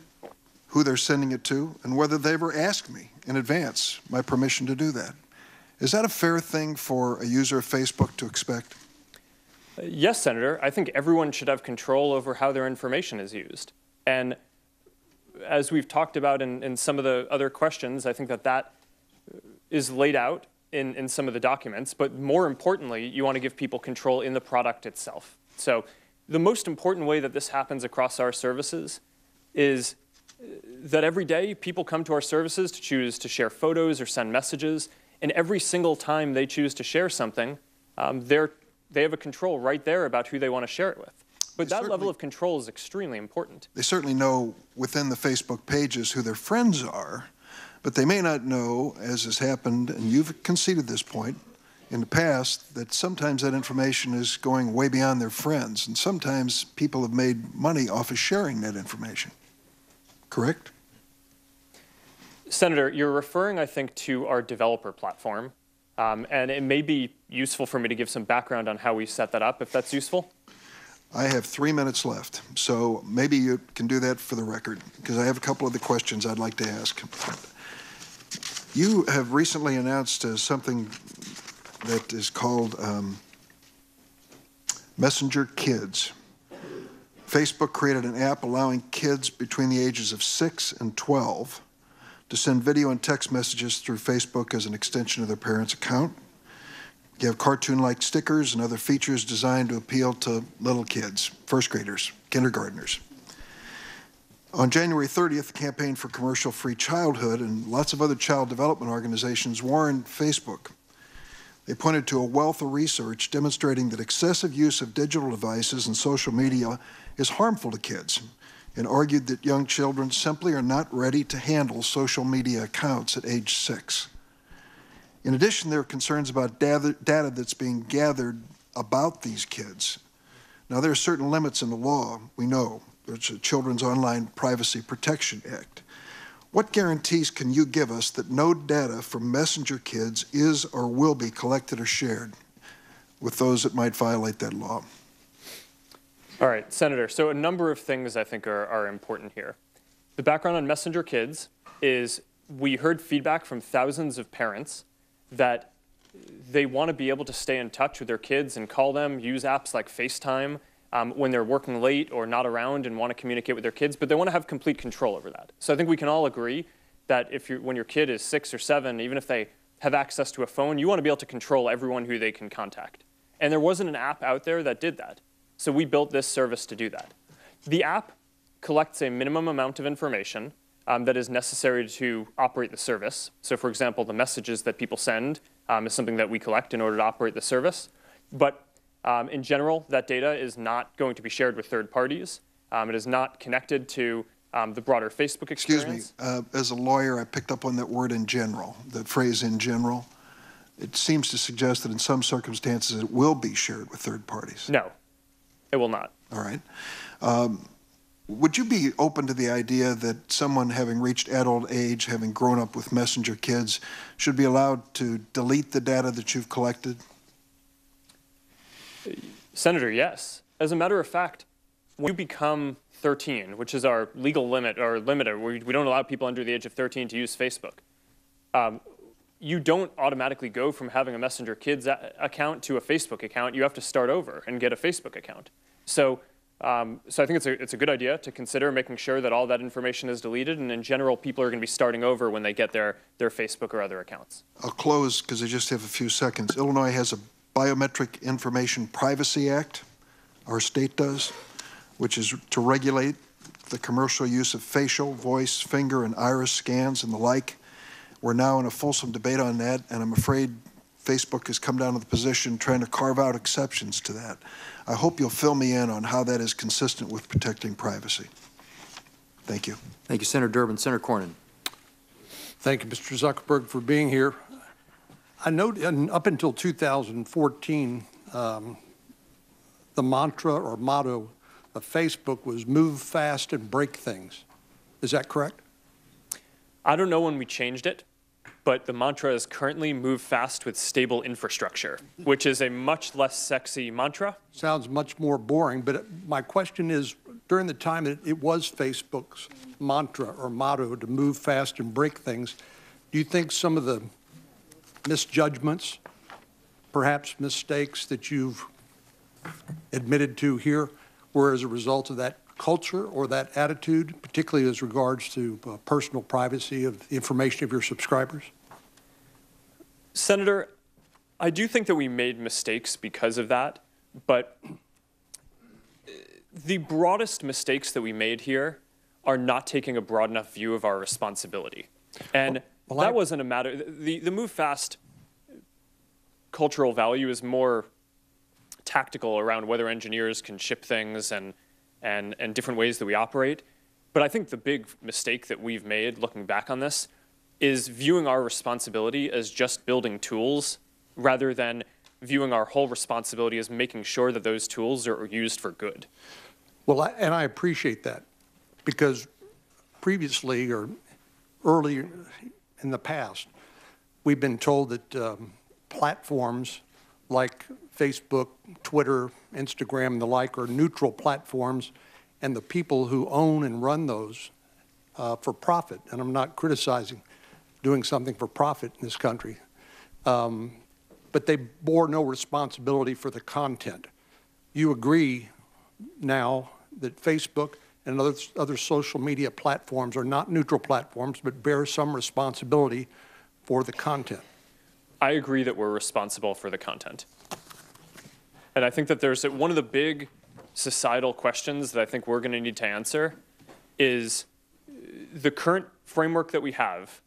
who they're sending it to, and whether they ever asked me in advance my permission to do that. Is that a fair thing for a user of Facebook to expect? Yes, Senator. I think everyone should have control over how their information is used. And as we've talked about in some of the other questions, I think that is laid out in some of the documents. But more importantly, you want to give people control in the product itself. So the most important way that this happens across our services is that every day people come to our services to choose to share photos or send messages. And every single time they choose to share something, they have a control right there about who they want to share it with. But that level of control is extremely important. They certainly know within the Facebook pages who their friends are, but they may not know, as has happened, and you've conceded this point in the past, that sometimes that information is going way beyond their friends, and sometimes people have made money off of sharing that information. Correct? Senator, you're referring, I think, to our developer platform, and it may be useful for me to give some background on how we set that up, if that's useful. I have 3 minutes left, so maybe you can do that for the record, because I have a couple of the questions I'd like to ask. You have recently announced something that is called Messenger Kids. Facebook created an app allowing kids between the ages of 6 and 12 to send video and text messages through Facebook as an extension of their parents' account. You have cartoon-like stickers and other features designed to appeal to little kids, first graders, kindergartners. On January 30th, the Campaign for Commercial-Free Childhood and lots of other child development organizations warned Facebook. They pointed to a wealth of research demonstrating that excessive use of digital devices and social media is harmful to kids, and argued that young children simply are not ready to handle social media accounts at age 6. In addition, there are concerns about data that's being gathered about these kids. Now, there are certain limits in the law, we know. There's a Children's Online Privacy Protection Act. What guarantees can you give us that no data from Messenger Kids is or will be collected or shared with those that might violate that law? All right, Senator, so a number of things I think are important here. The background on Messenger Kids is we heard feedback from thousands of parents that they want to be able to stay in touch with their kids and call them, use apps like FaceTime when they're working late or not around and want to communicate with their kids, but they want to have complete control over that. So I think we can all agree that when your kid is 6 or 7, even if they have access to a phone, you want to be able to control everyone who they can contact. And there wasn't an app out there that did that. So we built this service to do that. The app collects a minimum amount of information that is necessary to operate the service. So for example, the messages that people send is something that we collect in order to operate the service. But in general, that data is not going to be shared with third parties. It is not connected to the broader Facebook experience. Excuse me, as a lawyer, I picked up on that word in general, that phrase in general. It seems to suggest that in some circumstances it will be shared with third parties. No, it will not. All right. Would you be open to the idea that someone having reached adult age, having grown up with Messenger Kids, should be allowed to delete the data that you've collected? Senator, yes. As a matter of fact, when you become 13, which is our legal limit, or limiter, we don't allow people under the age of 13 to use Facebook, you don't automatically go from having a Messenger Kids account to a Facebook account. You have to start over and get a Facebook account. So I think it's a good idea to consider making sure that all that information is deleted, and in general, people are going to be starting over when they get their Facebook or other accounts. I'll close because I just have a few seconds. Illinois has a Biometric Information Privacy Act, our state does, which is to regulate the commercial use of facial, voice, finger, and iris scans and the like. We're now in a fulsome debate on that, and I'm afraid Facebook has come down to the position trying to carve out exceptions to that. I hope you'll fill me in on how that is consistent with protecting privacy. Thank you. Thank you, Senator Durbin. Senator Cornyn. Thank you, Mr. Zuckerberg, for being here. I know up until 2014, the mantra or motto of Facebook was move fast and break things. Is that correct? I don't know when we changed it, but the mantra is currently move fast with stable infrastructure, which is a much less sexy mantra. Sounds much more boring, but my question is, during the time that it was Facebook's mantra or motto to move fast and break things, do you think some of the misjudgments, perhaps mistakes that you've admitted to here were as a result of that culture or that attitude, particularly as regards to personal privacy of the information of your subscribers? Senator, I do think that we made mistakes because of that, but the broadest mistakes that we made here are not taking a broad enough view of our responsibility. And that wasn't a matter, the move fast cultural value is more tactical around whether engineers can ship things and different ways that we operate. But I think the big mistake that we've made looking back on this is viewing our responsibility as just building tools rather than viewing our whole responsibility as making sure that those tools are used for good. Well, and I appreciate that, because previously or earlier in the past, we've been told that platforms like Facebook, Twitter, Instagram, and the like are neutral platforms, and the people who own and run those for profit, and I'm not criticizing doing something for profit in this country, but they bore no responsibility for the content. You agree now that Facebook and other social media platforms are not neutral platforms, but bear some responsibility for the content. I agree that we're responsible for the content. And I think that there's one of the big societal questions that I think we're going to need to answer is the current framework that we have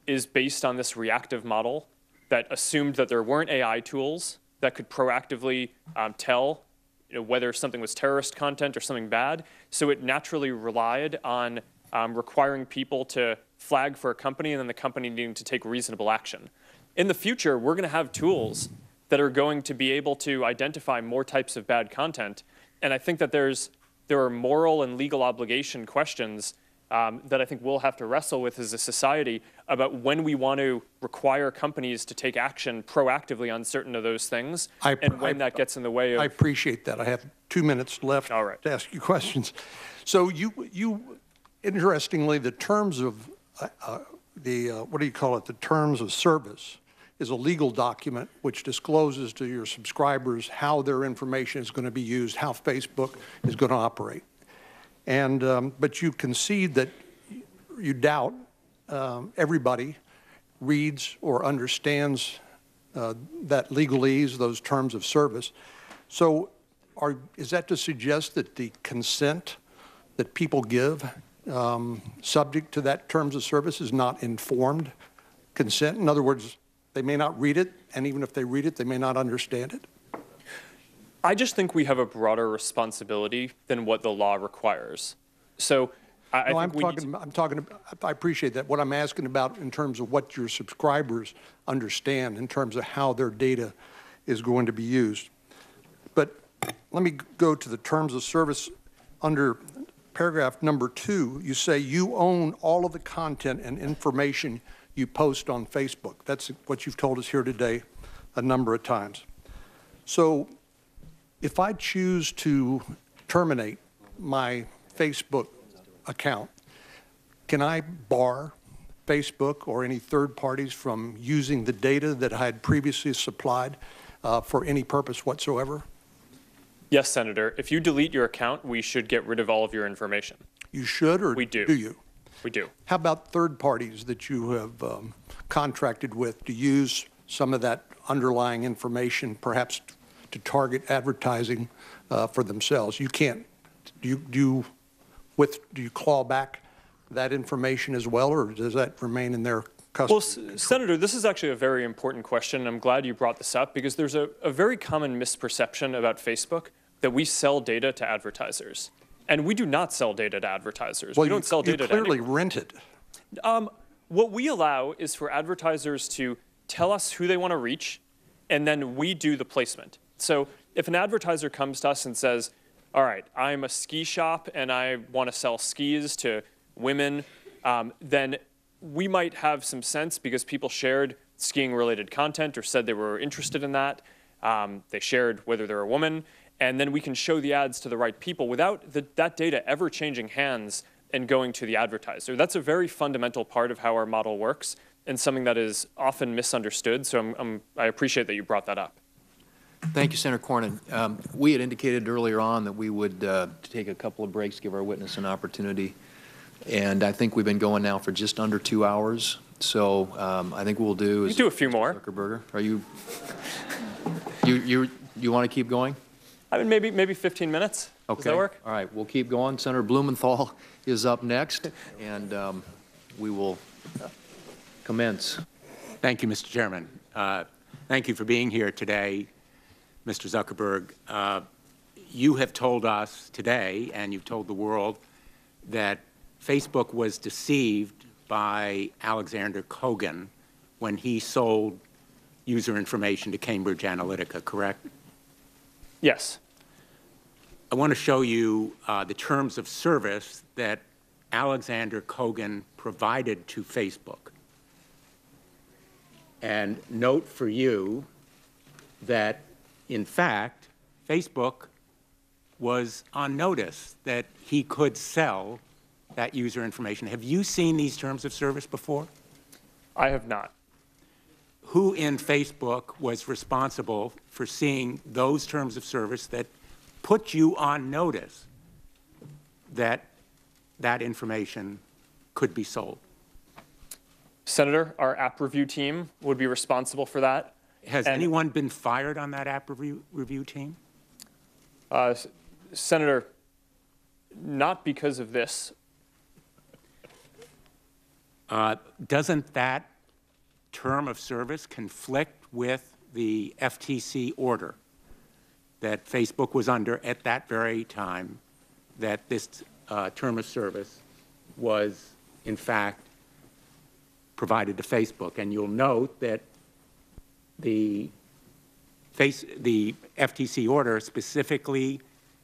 is based on this reactive model that assumed that there weren't AI tools that could proactively tell whether something was terrorist content or something bad. So it naturally relied on requiring people to flag for a company and then the company needing to take reasonable action. In the future, we're going to have tools that are going to be able to identify more types of bad content. And I think that there are moral and legal obligation questions that I think we'll have to wrestle with as a society about when we want to require companies to take action proactively on certain of those things and when that gets in the way of... I appreciate that. I have 2 minutes left to ask you questions. So you interestingly, the terms of what do you call it? The terms of service is a legal document which discloses to your subscribers how their information is going to be used, how Facebook is going to operate. And but you concede that you doubt everybody reads or understands that legalese, those terms of service. So is that to suggest that the consent that people give subject to that terms of service is not informed consent? In other words, they may not read it, and even if they read it, they may not understand it? I just think we have a broader responsibility than what the law requires. So I appreciate that. What I'm asking about in terms of what your subscribers understand in terms of how their data is going to be used. But let me go to the terms of service. Under paragraph number 2, you say you own all of the content and information you post on Facebook. That's what you've told us here today a number of times. So if I choose to terminate my Facebook account, can I bar Facebook or any third parties from using the data that I had previously supplied for any purpose whatsoever? Yes, Senator. If you delete your account, we should get rid of all of your information. You should, or we do? Do you? We do. How about third parties that you have contracted with to use some of that underlying information, perhaps to target advertising for themselves? You can't. Do you claw back that information as well, or does that remain in their custody? Well, Senator, this is actually a very important question, and I'm glad you brought this up because there's a very common misperception about Facebook that we sell data to advertisers. And we do not sell data to advertisers. Well, we don't sell data to anyone. You clearly rent it. What we allow is for advertisers to tell us who they want to reach, and then we do the placement. So if an advertiser comes to us and says, all right, I'm a ski shop and I want to sell skis to women, then we might have some sense because people shared skiing-related content or said they were interested in that. They shared whether they're a woman. And then we can show the ads to the right people without that data ever changing hands and going to the advertiser. That's a very fundamental part of how our model works and something that is often misunderstood. So I appreciate that you brought that up. Thank you, Senator Cornyn. We had indicated earlier on that we would take a couple of breaks, give our witness an opportunity. And I think we've been going now for just under 2 hours. So I think what we'll do is... You do a few more. Zuckerberg, are you want to keep going? I mean, maybe 15 minutes. Okay. Does that work? All right, we'll keep going. Senator Blumenthal is up next, and we will commence. Thank you, Mr. Chairman. Thank you for being here today, Mr. Zuckerberg. You have told us today, and you've told the world, that Facebook was deceived by Alexander Kogan when he sold user information to Cambridge Analytica, correct? Yes. I want to show you the terms of service that Alexander Kogan provided to Facebook. And note for you that in fact, Facebook was on notice that he could sell that user information. Have you seen these terms of service before? I have not. Who in Facebook was responsible for seeing those terms of service that put you on notice that that information could be sold? Senator, our app review team would be responsible for that. Has anyone been fired on that app review team? Senator, not because of this. Doesn't that term of service conflict with the FTC order that Facebook was under at that very time that this term of service was, in fact, provided to Facebook? And you'll note that the FTC order specifically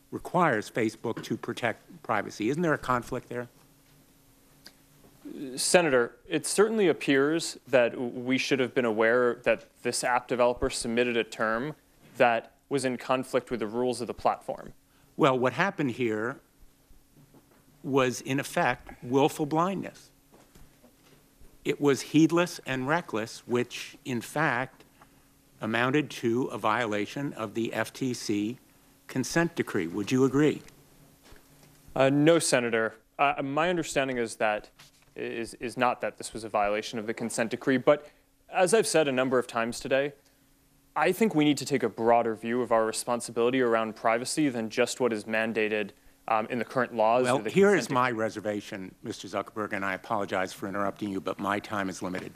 requires Facebook to protect privacy. Isn't there a conflict there? Senator, it certainly appears that we should have been aware that this app developer submitted a term that was in conflict with the rules of the platform. Well, what happened here was, in effect, willful blindness. It was heedless and reckless, which, in fact, amounted to a violation of the FTC consent decree. Would you agree? No, Senator. My understanding is that is not that this was a violation of the consent decree, but as I've said a number of times today, I think we need to take a broader view of our responsibility around privacy than just what is mandated in the current laws. Well, here is my reservation, Mr. Zuckerberg, and I apologize for interrupting you, but my time is limited.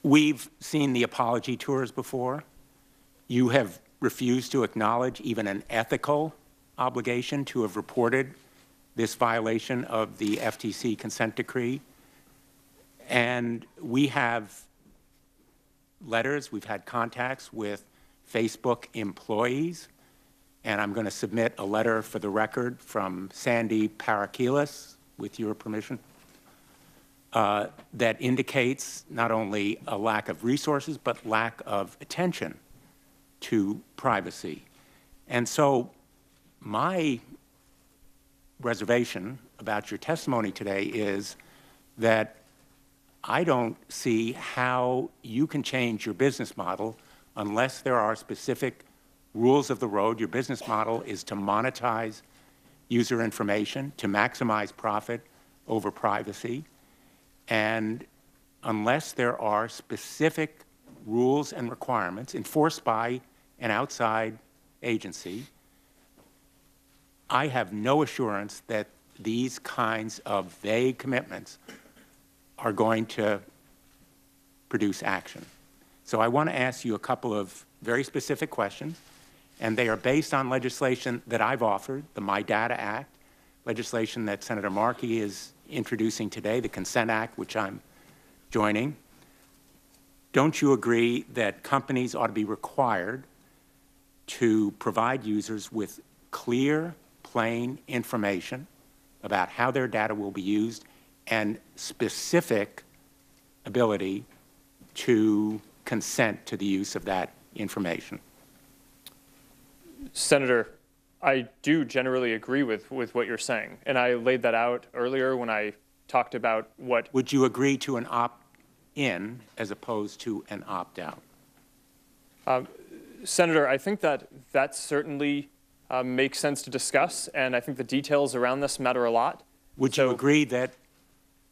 We've seen the apology tours before. You have refused to acknowledge even an ethical obligation to have reported this violation of the FTC consent decree. And we have letters, we've had contacts with Facebook employees, and I'm going to submit a letter for the record from Sandy Parakilas, with your permission, that indicates not only a lack of resources, but lack of attention to privacy. And so my reservation about your testimony today is that I don't see how you can change your business model unless there are specific rules of the road. Your business model is to monetize user information, to maximize profit over privacy. And unless there are specific rules and requirements enforced by an outside agency, I have no assurance that these kinds of vague commitments are going to produce action. So I want to ask you a couple of very specific questions, and they are based on legislation that I've offered, the My Data Act, legislation that Senator Markey is introducing today, the Consent Act, which I'm joining. Don't you agree that companies ought to be required to provide users with clear, plain information about how their data will be used and specific ability to consent to the use of that information? Senator, I do generally agree with what you're saying, and I laid that out earlier when I talked about what... Would you agree to an opt-in as opposed to an opt-out? Senator, I think that certainly makes sense to discuss, and I think the details around this matter a lot. Would you agree that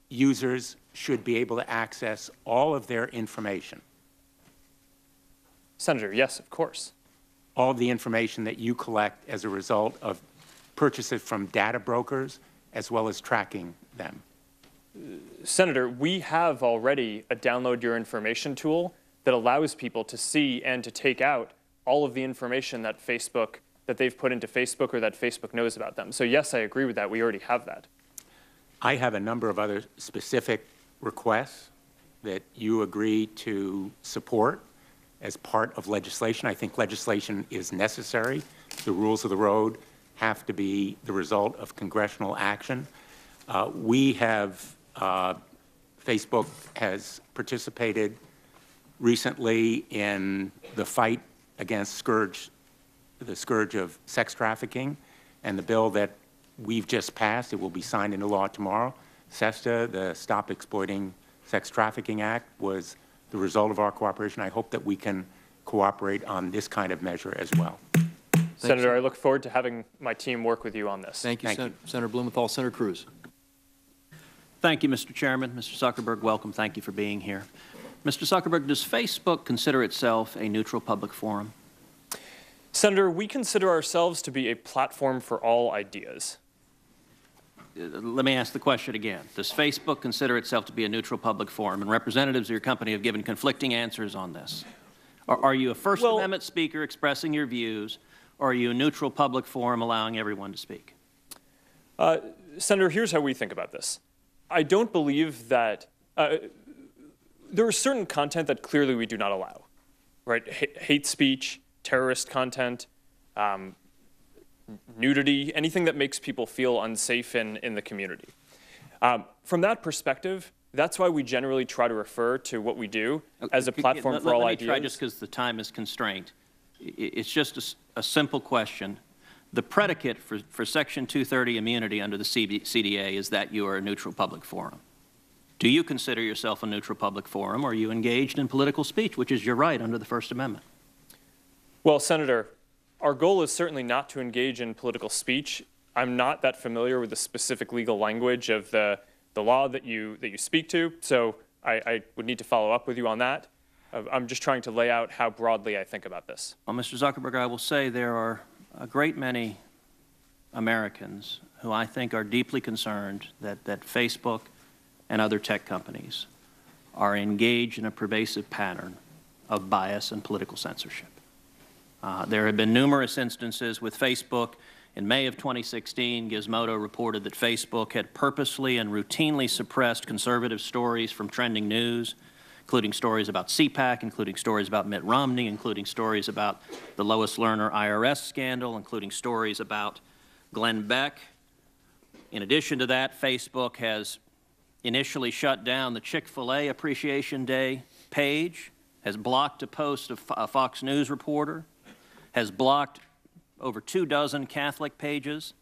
users should be able to access all of their information? Senator, yes, of course. All of the information that you collect as a result of purchases from data brokers, as well as tracking them? Senator, we have already a download your information tool that allows people to see and to take out all of the information that they've put into Facebook or that Facebook knows about them. So yes, I agree with that. We already have that. I have a number of other specific requests that you agree to support as part of legislation. I think legislation is necessary. The rules of the road have to be the result of congressional action. Facebook has participated recently in the fight against the scourge of sex trafficking, and the bill that we've just passed, it will be signed into law tomorrow, SESTA, the Stop Exploiting Sex Trafficking Act, was the result of our cooperation. I hope that we can cooperate on this kind of measure as well. Senator, I look forward to having my team work with you on this. Thank you, Senator Blumenthal. Senator Cruz. Thank you, Mr. Chairman. Mr. Zuckerberg, welcome. Thank you for being here. Mr. Zuckerberg, does Facebook consider itself a neutral public forum? Senator, we consider ourselves to be a platform for all ideas. Let me ask the question again. Does Facebook consider itself to be a neutral public forum? And representatives of your company have given conflicting answers on this. Are you a First Amendment speaker expressing your views, or are you a neutral public forum allowing everyone to speak? Senator, here's how we think about this. I don't believe that there is certain content that clearly we do not allow, right? Hate speech, terrorist content, nudity, anything that makes people feel unsafe in the community. From that perspective, that's why we generally try to refer to what we do as a platform for all ideas. Let me try, just because the time is constrained. It's just a simple question. The predicate for Section 230 immunity under the CDA is that you are a neutral public forum. Do you consider yourself a neutral public forum, or are you engaged in political speech, which is your right under the First Amendment? Well, Senator, our goal is certainly not to engage in political speech. I'm not that familiar with the specific legal language of the law that you speak to, so I would need to follow up with you on that. I'm just trying to lay out how broadly I think about this. Well, Mr. Zuckerberg, I will say there are a great many Americans who I think are deeply concerned that Facebook and other tech companies are engaged in a pervasive pattern of bias and political censorship. There have been numerous instances with Facebook. In May of 2016, Gizmodo reported that Facebook had purposely and routinely suppressed conservative stories from trending news, including stories about CPAC, including stories about Mitt Romney, including stories about the Lois Lerner IRS scandal, including stories about Glenn Beck. In addition to that, Facebook has initially shut down the Chick-fil-A Appreciation Day page, has blocked a post of a Fox News reporter, has blocked over 24 Catholic pages,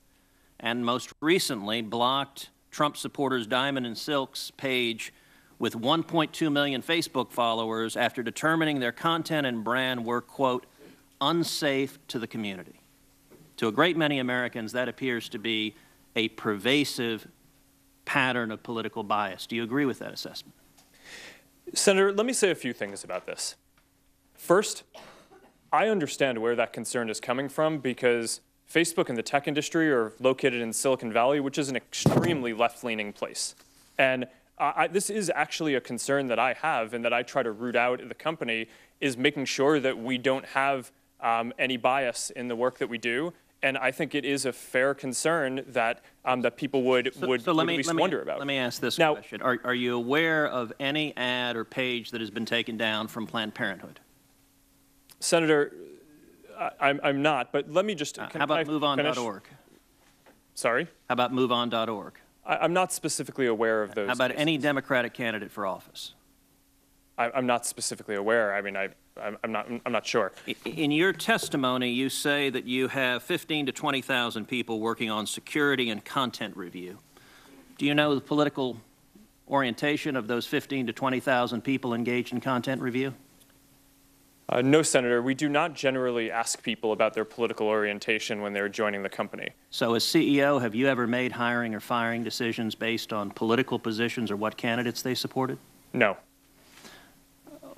and most recently blocked Trump supporters Diamond and Silk's page with 1.2 million Facebook followers after determining their content and brand were, quote, unsafe to the community. To a great many Americans, that appears to be a pervasive pattern of political bias. Do you agree with that assessment? Senator, let me say a few things about this. First, I understand where that concern is coming from because Facebook and the tech industry are located in Silicon Valley, which is an extremely left-leaning place. And this is actually a concern that I have and that I try to root out in the company, is making sure that we don't have any bias in the work that we do. And I think it is a fair concern that that people would at least wonder about. Let me ask this question. Are you aware of any ad or page that has been taken down from Planned Parenthood? Senator, I'm not, but let me just... How about MoveOn.org? Sorry? How about MoveOn.org? I'm not specifically aware of those. How about cases. any Democratic candidate for office? I'm not specifically aware. I mean, I'm not sure. In your testimony, you say that you have 15,000 to 20,000 people working on security and content review. Do you know the political orientation of those 15,000 to 20,000 people engaged in content review? No, Senator. We do not generally ask people about their political orientation when they're joining the company. So as CEO, have you ever made hiring or firing decisions based on political positions or what candidates they supported? No.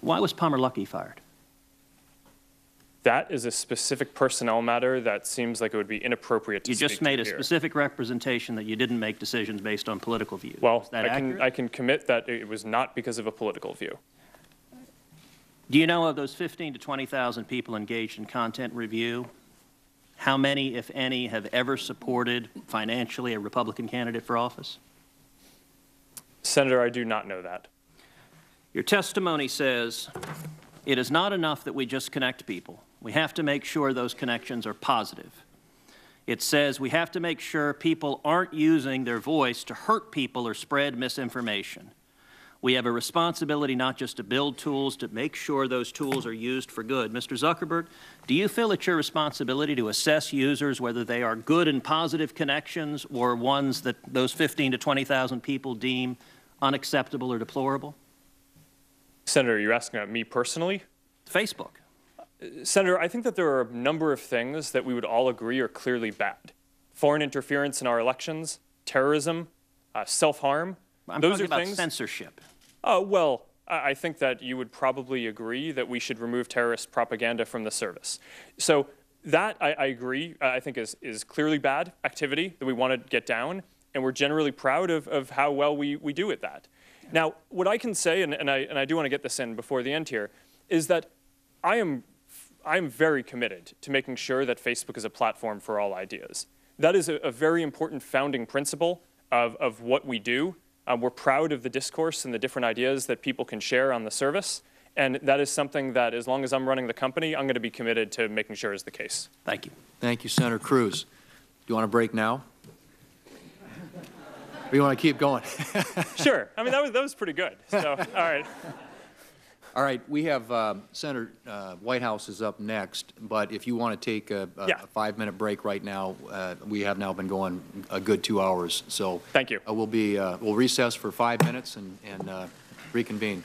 Why was Palmer Luckey fired? That is a specific personnel matter that seems like it would be inappropriate to speak to here. You just made a specific representation that you didn't make decisions based on political views. Well, is that accurate? I can commit that it was not because of a political view. Do you know of those 15,000 to 20,000 people engaged in content review, how many, if any, have ever supported financially a Republican candidate for office? Senator, I do not know that. Your testimony says it is not enough that we just connect people. We have to make sure those connections are positive. It says we have to make sure people aren't using their voice to hurt people or spread misinformation. We have a responsibility not just to build tools, to make sure those tools are used for good. Mr. Zuckerberg, do you feel it's your responsibility to assess users whether they are good and positive connections or ones that those 15 to 20,000 people deem unacceptable or deplorable? Senator, you're asking about me personally? Facebook. Senator, I think that there are a number of things that we would all agree are clearly bad. Foreign interference in our elections, terrorism, self-harm. I'm Those talking are about things. censorship. Well, I think that you would probably agree that we should remove terrorist propaganda from the service. So that, I agree, I think is clearly bad activity that we want to get down, and we're generally proud of how well we do at that. Now, what I can say, and I do want to get this in before the end here, is that I am very committed to making sure that Facebook is a platform for all ideas. That is a very important founding principle of what we do. We're proud of the discourse and the different ideas that people can share on the service. And that is something that, as long as I'm running the company, I'm going to be committed to making sure is the case. Thank you. Thank you, Senator Cruz. Do you want to break now? Or you want to keep going? Sure. I mean, that was pretty good. So, all right. All right, we have Senator Whitehouse is up next, but if you want to take a 5-minute break right now, we have now been going a good 2 hours. So thank you. We'll recess for 5 minutes and reconvene.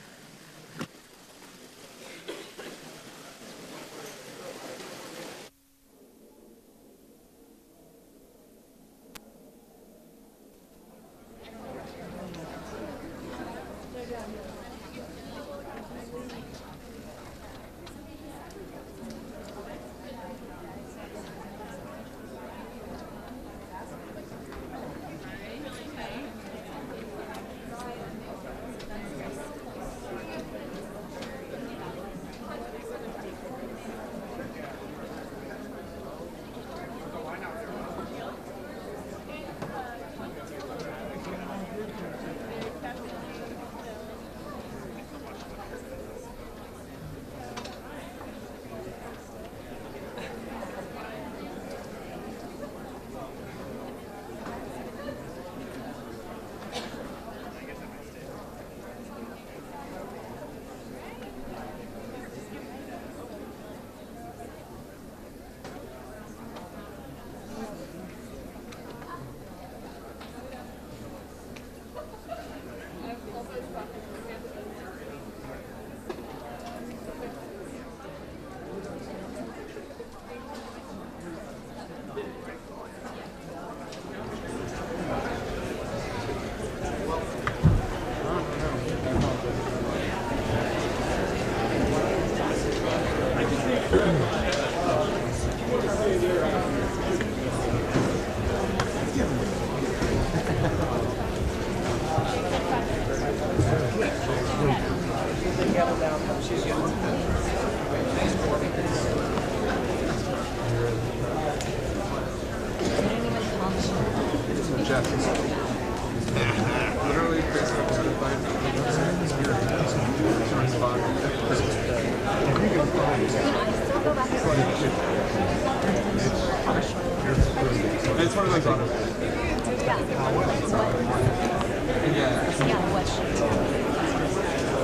It's one of those autos.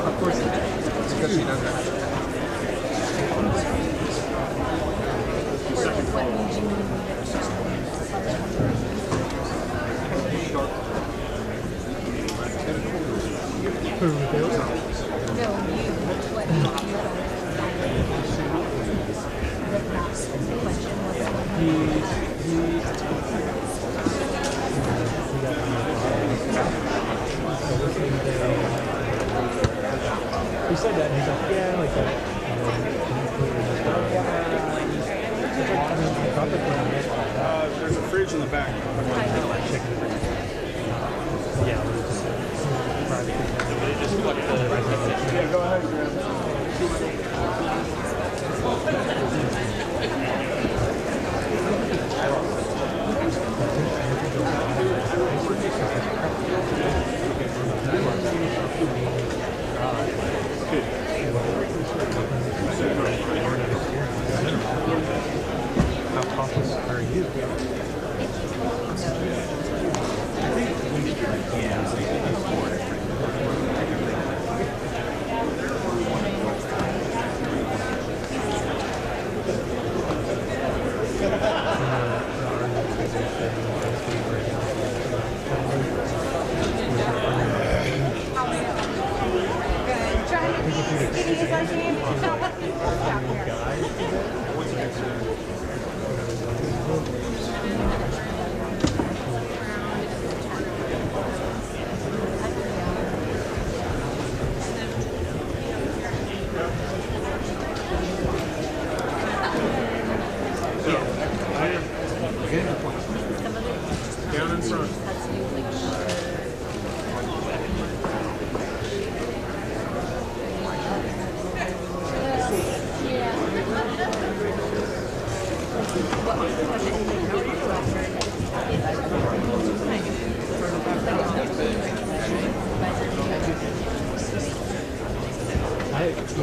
Of course, because she does that. He said that, and he's like, yeah, like that. There's a fridge in the back. Yeah, yeah, go ahead, How cautious are you? Down in front.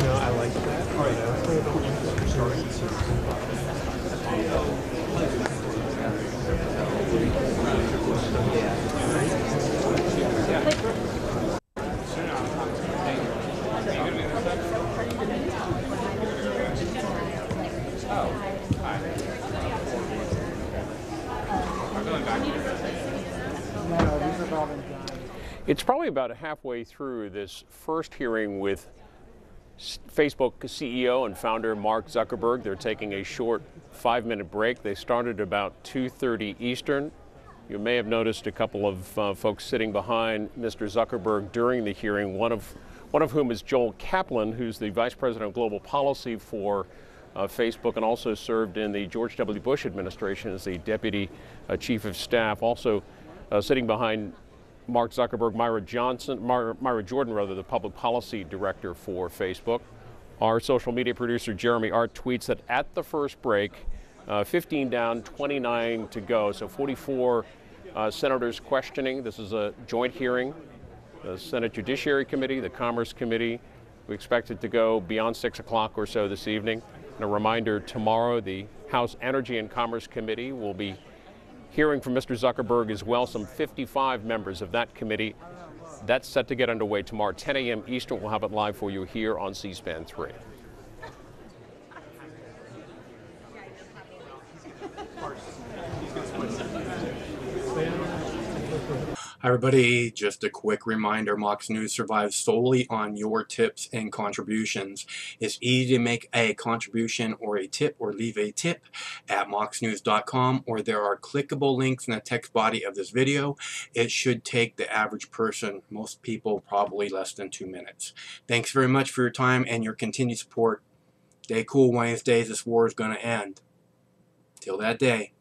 I like that. All right, It's probably about halfway through this first hearing with Facebook CEO and founder Mark Zuckerberg. They're taking a short 5-minute break. They started about 2:30 Eastern. You may have noticed a couple of folks sitting behind Mr. Zuckerberg during the hearing, one of whom is Joel Kaplan, who's the Vice President of Global Policy for Facebook and also served in the George W. Bush administration as the Deputy Chief of Staff. Also sitting behind Mark Zuckerberg, Myra Jordan, the Public Policy Director for Facebook. Our social media producer, Jeremy Art, tweets that at the first break, 15 down, 29 to go. So 44 senators questioning. This is a joint hearing. The Senate Judiciary Committee, the Commerce Committee. We expect it to go beyond 6 o'clock or so this evening. And a reminder, tomorrow the House Energy and Commerce Committee will be hearing from Mr. Zuckerberg as well, some 55 members of that committee. That's set to get underway tomorrow, 10 a.m. Eastern. We'll have it live for you here on C-SPAN 3. Hi everybody, just a quick reminder, Mox News survives solely on your tips and contributions. It's easy to make a contribution or a tip or leave a tip at moxnews.com, or there are clickable links in the text body of this video. It should take the average person, most people, probably less than 2 minutes. Thanks very much for your time and your continued support. Stay cool Wednesdays, this war is going to end. Till that day.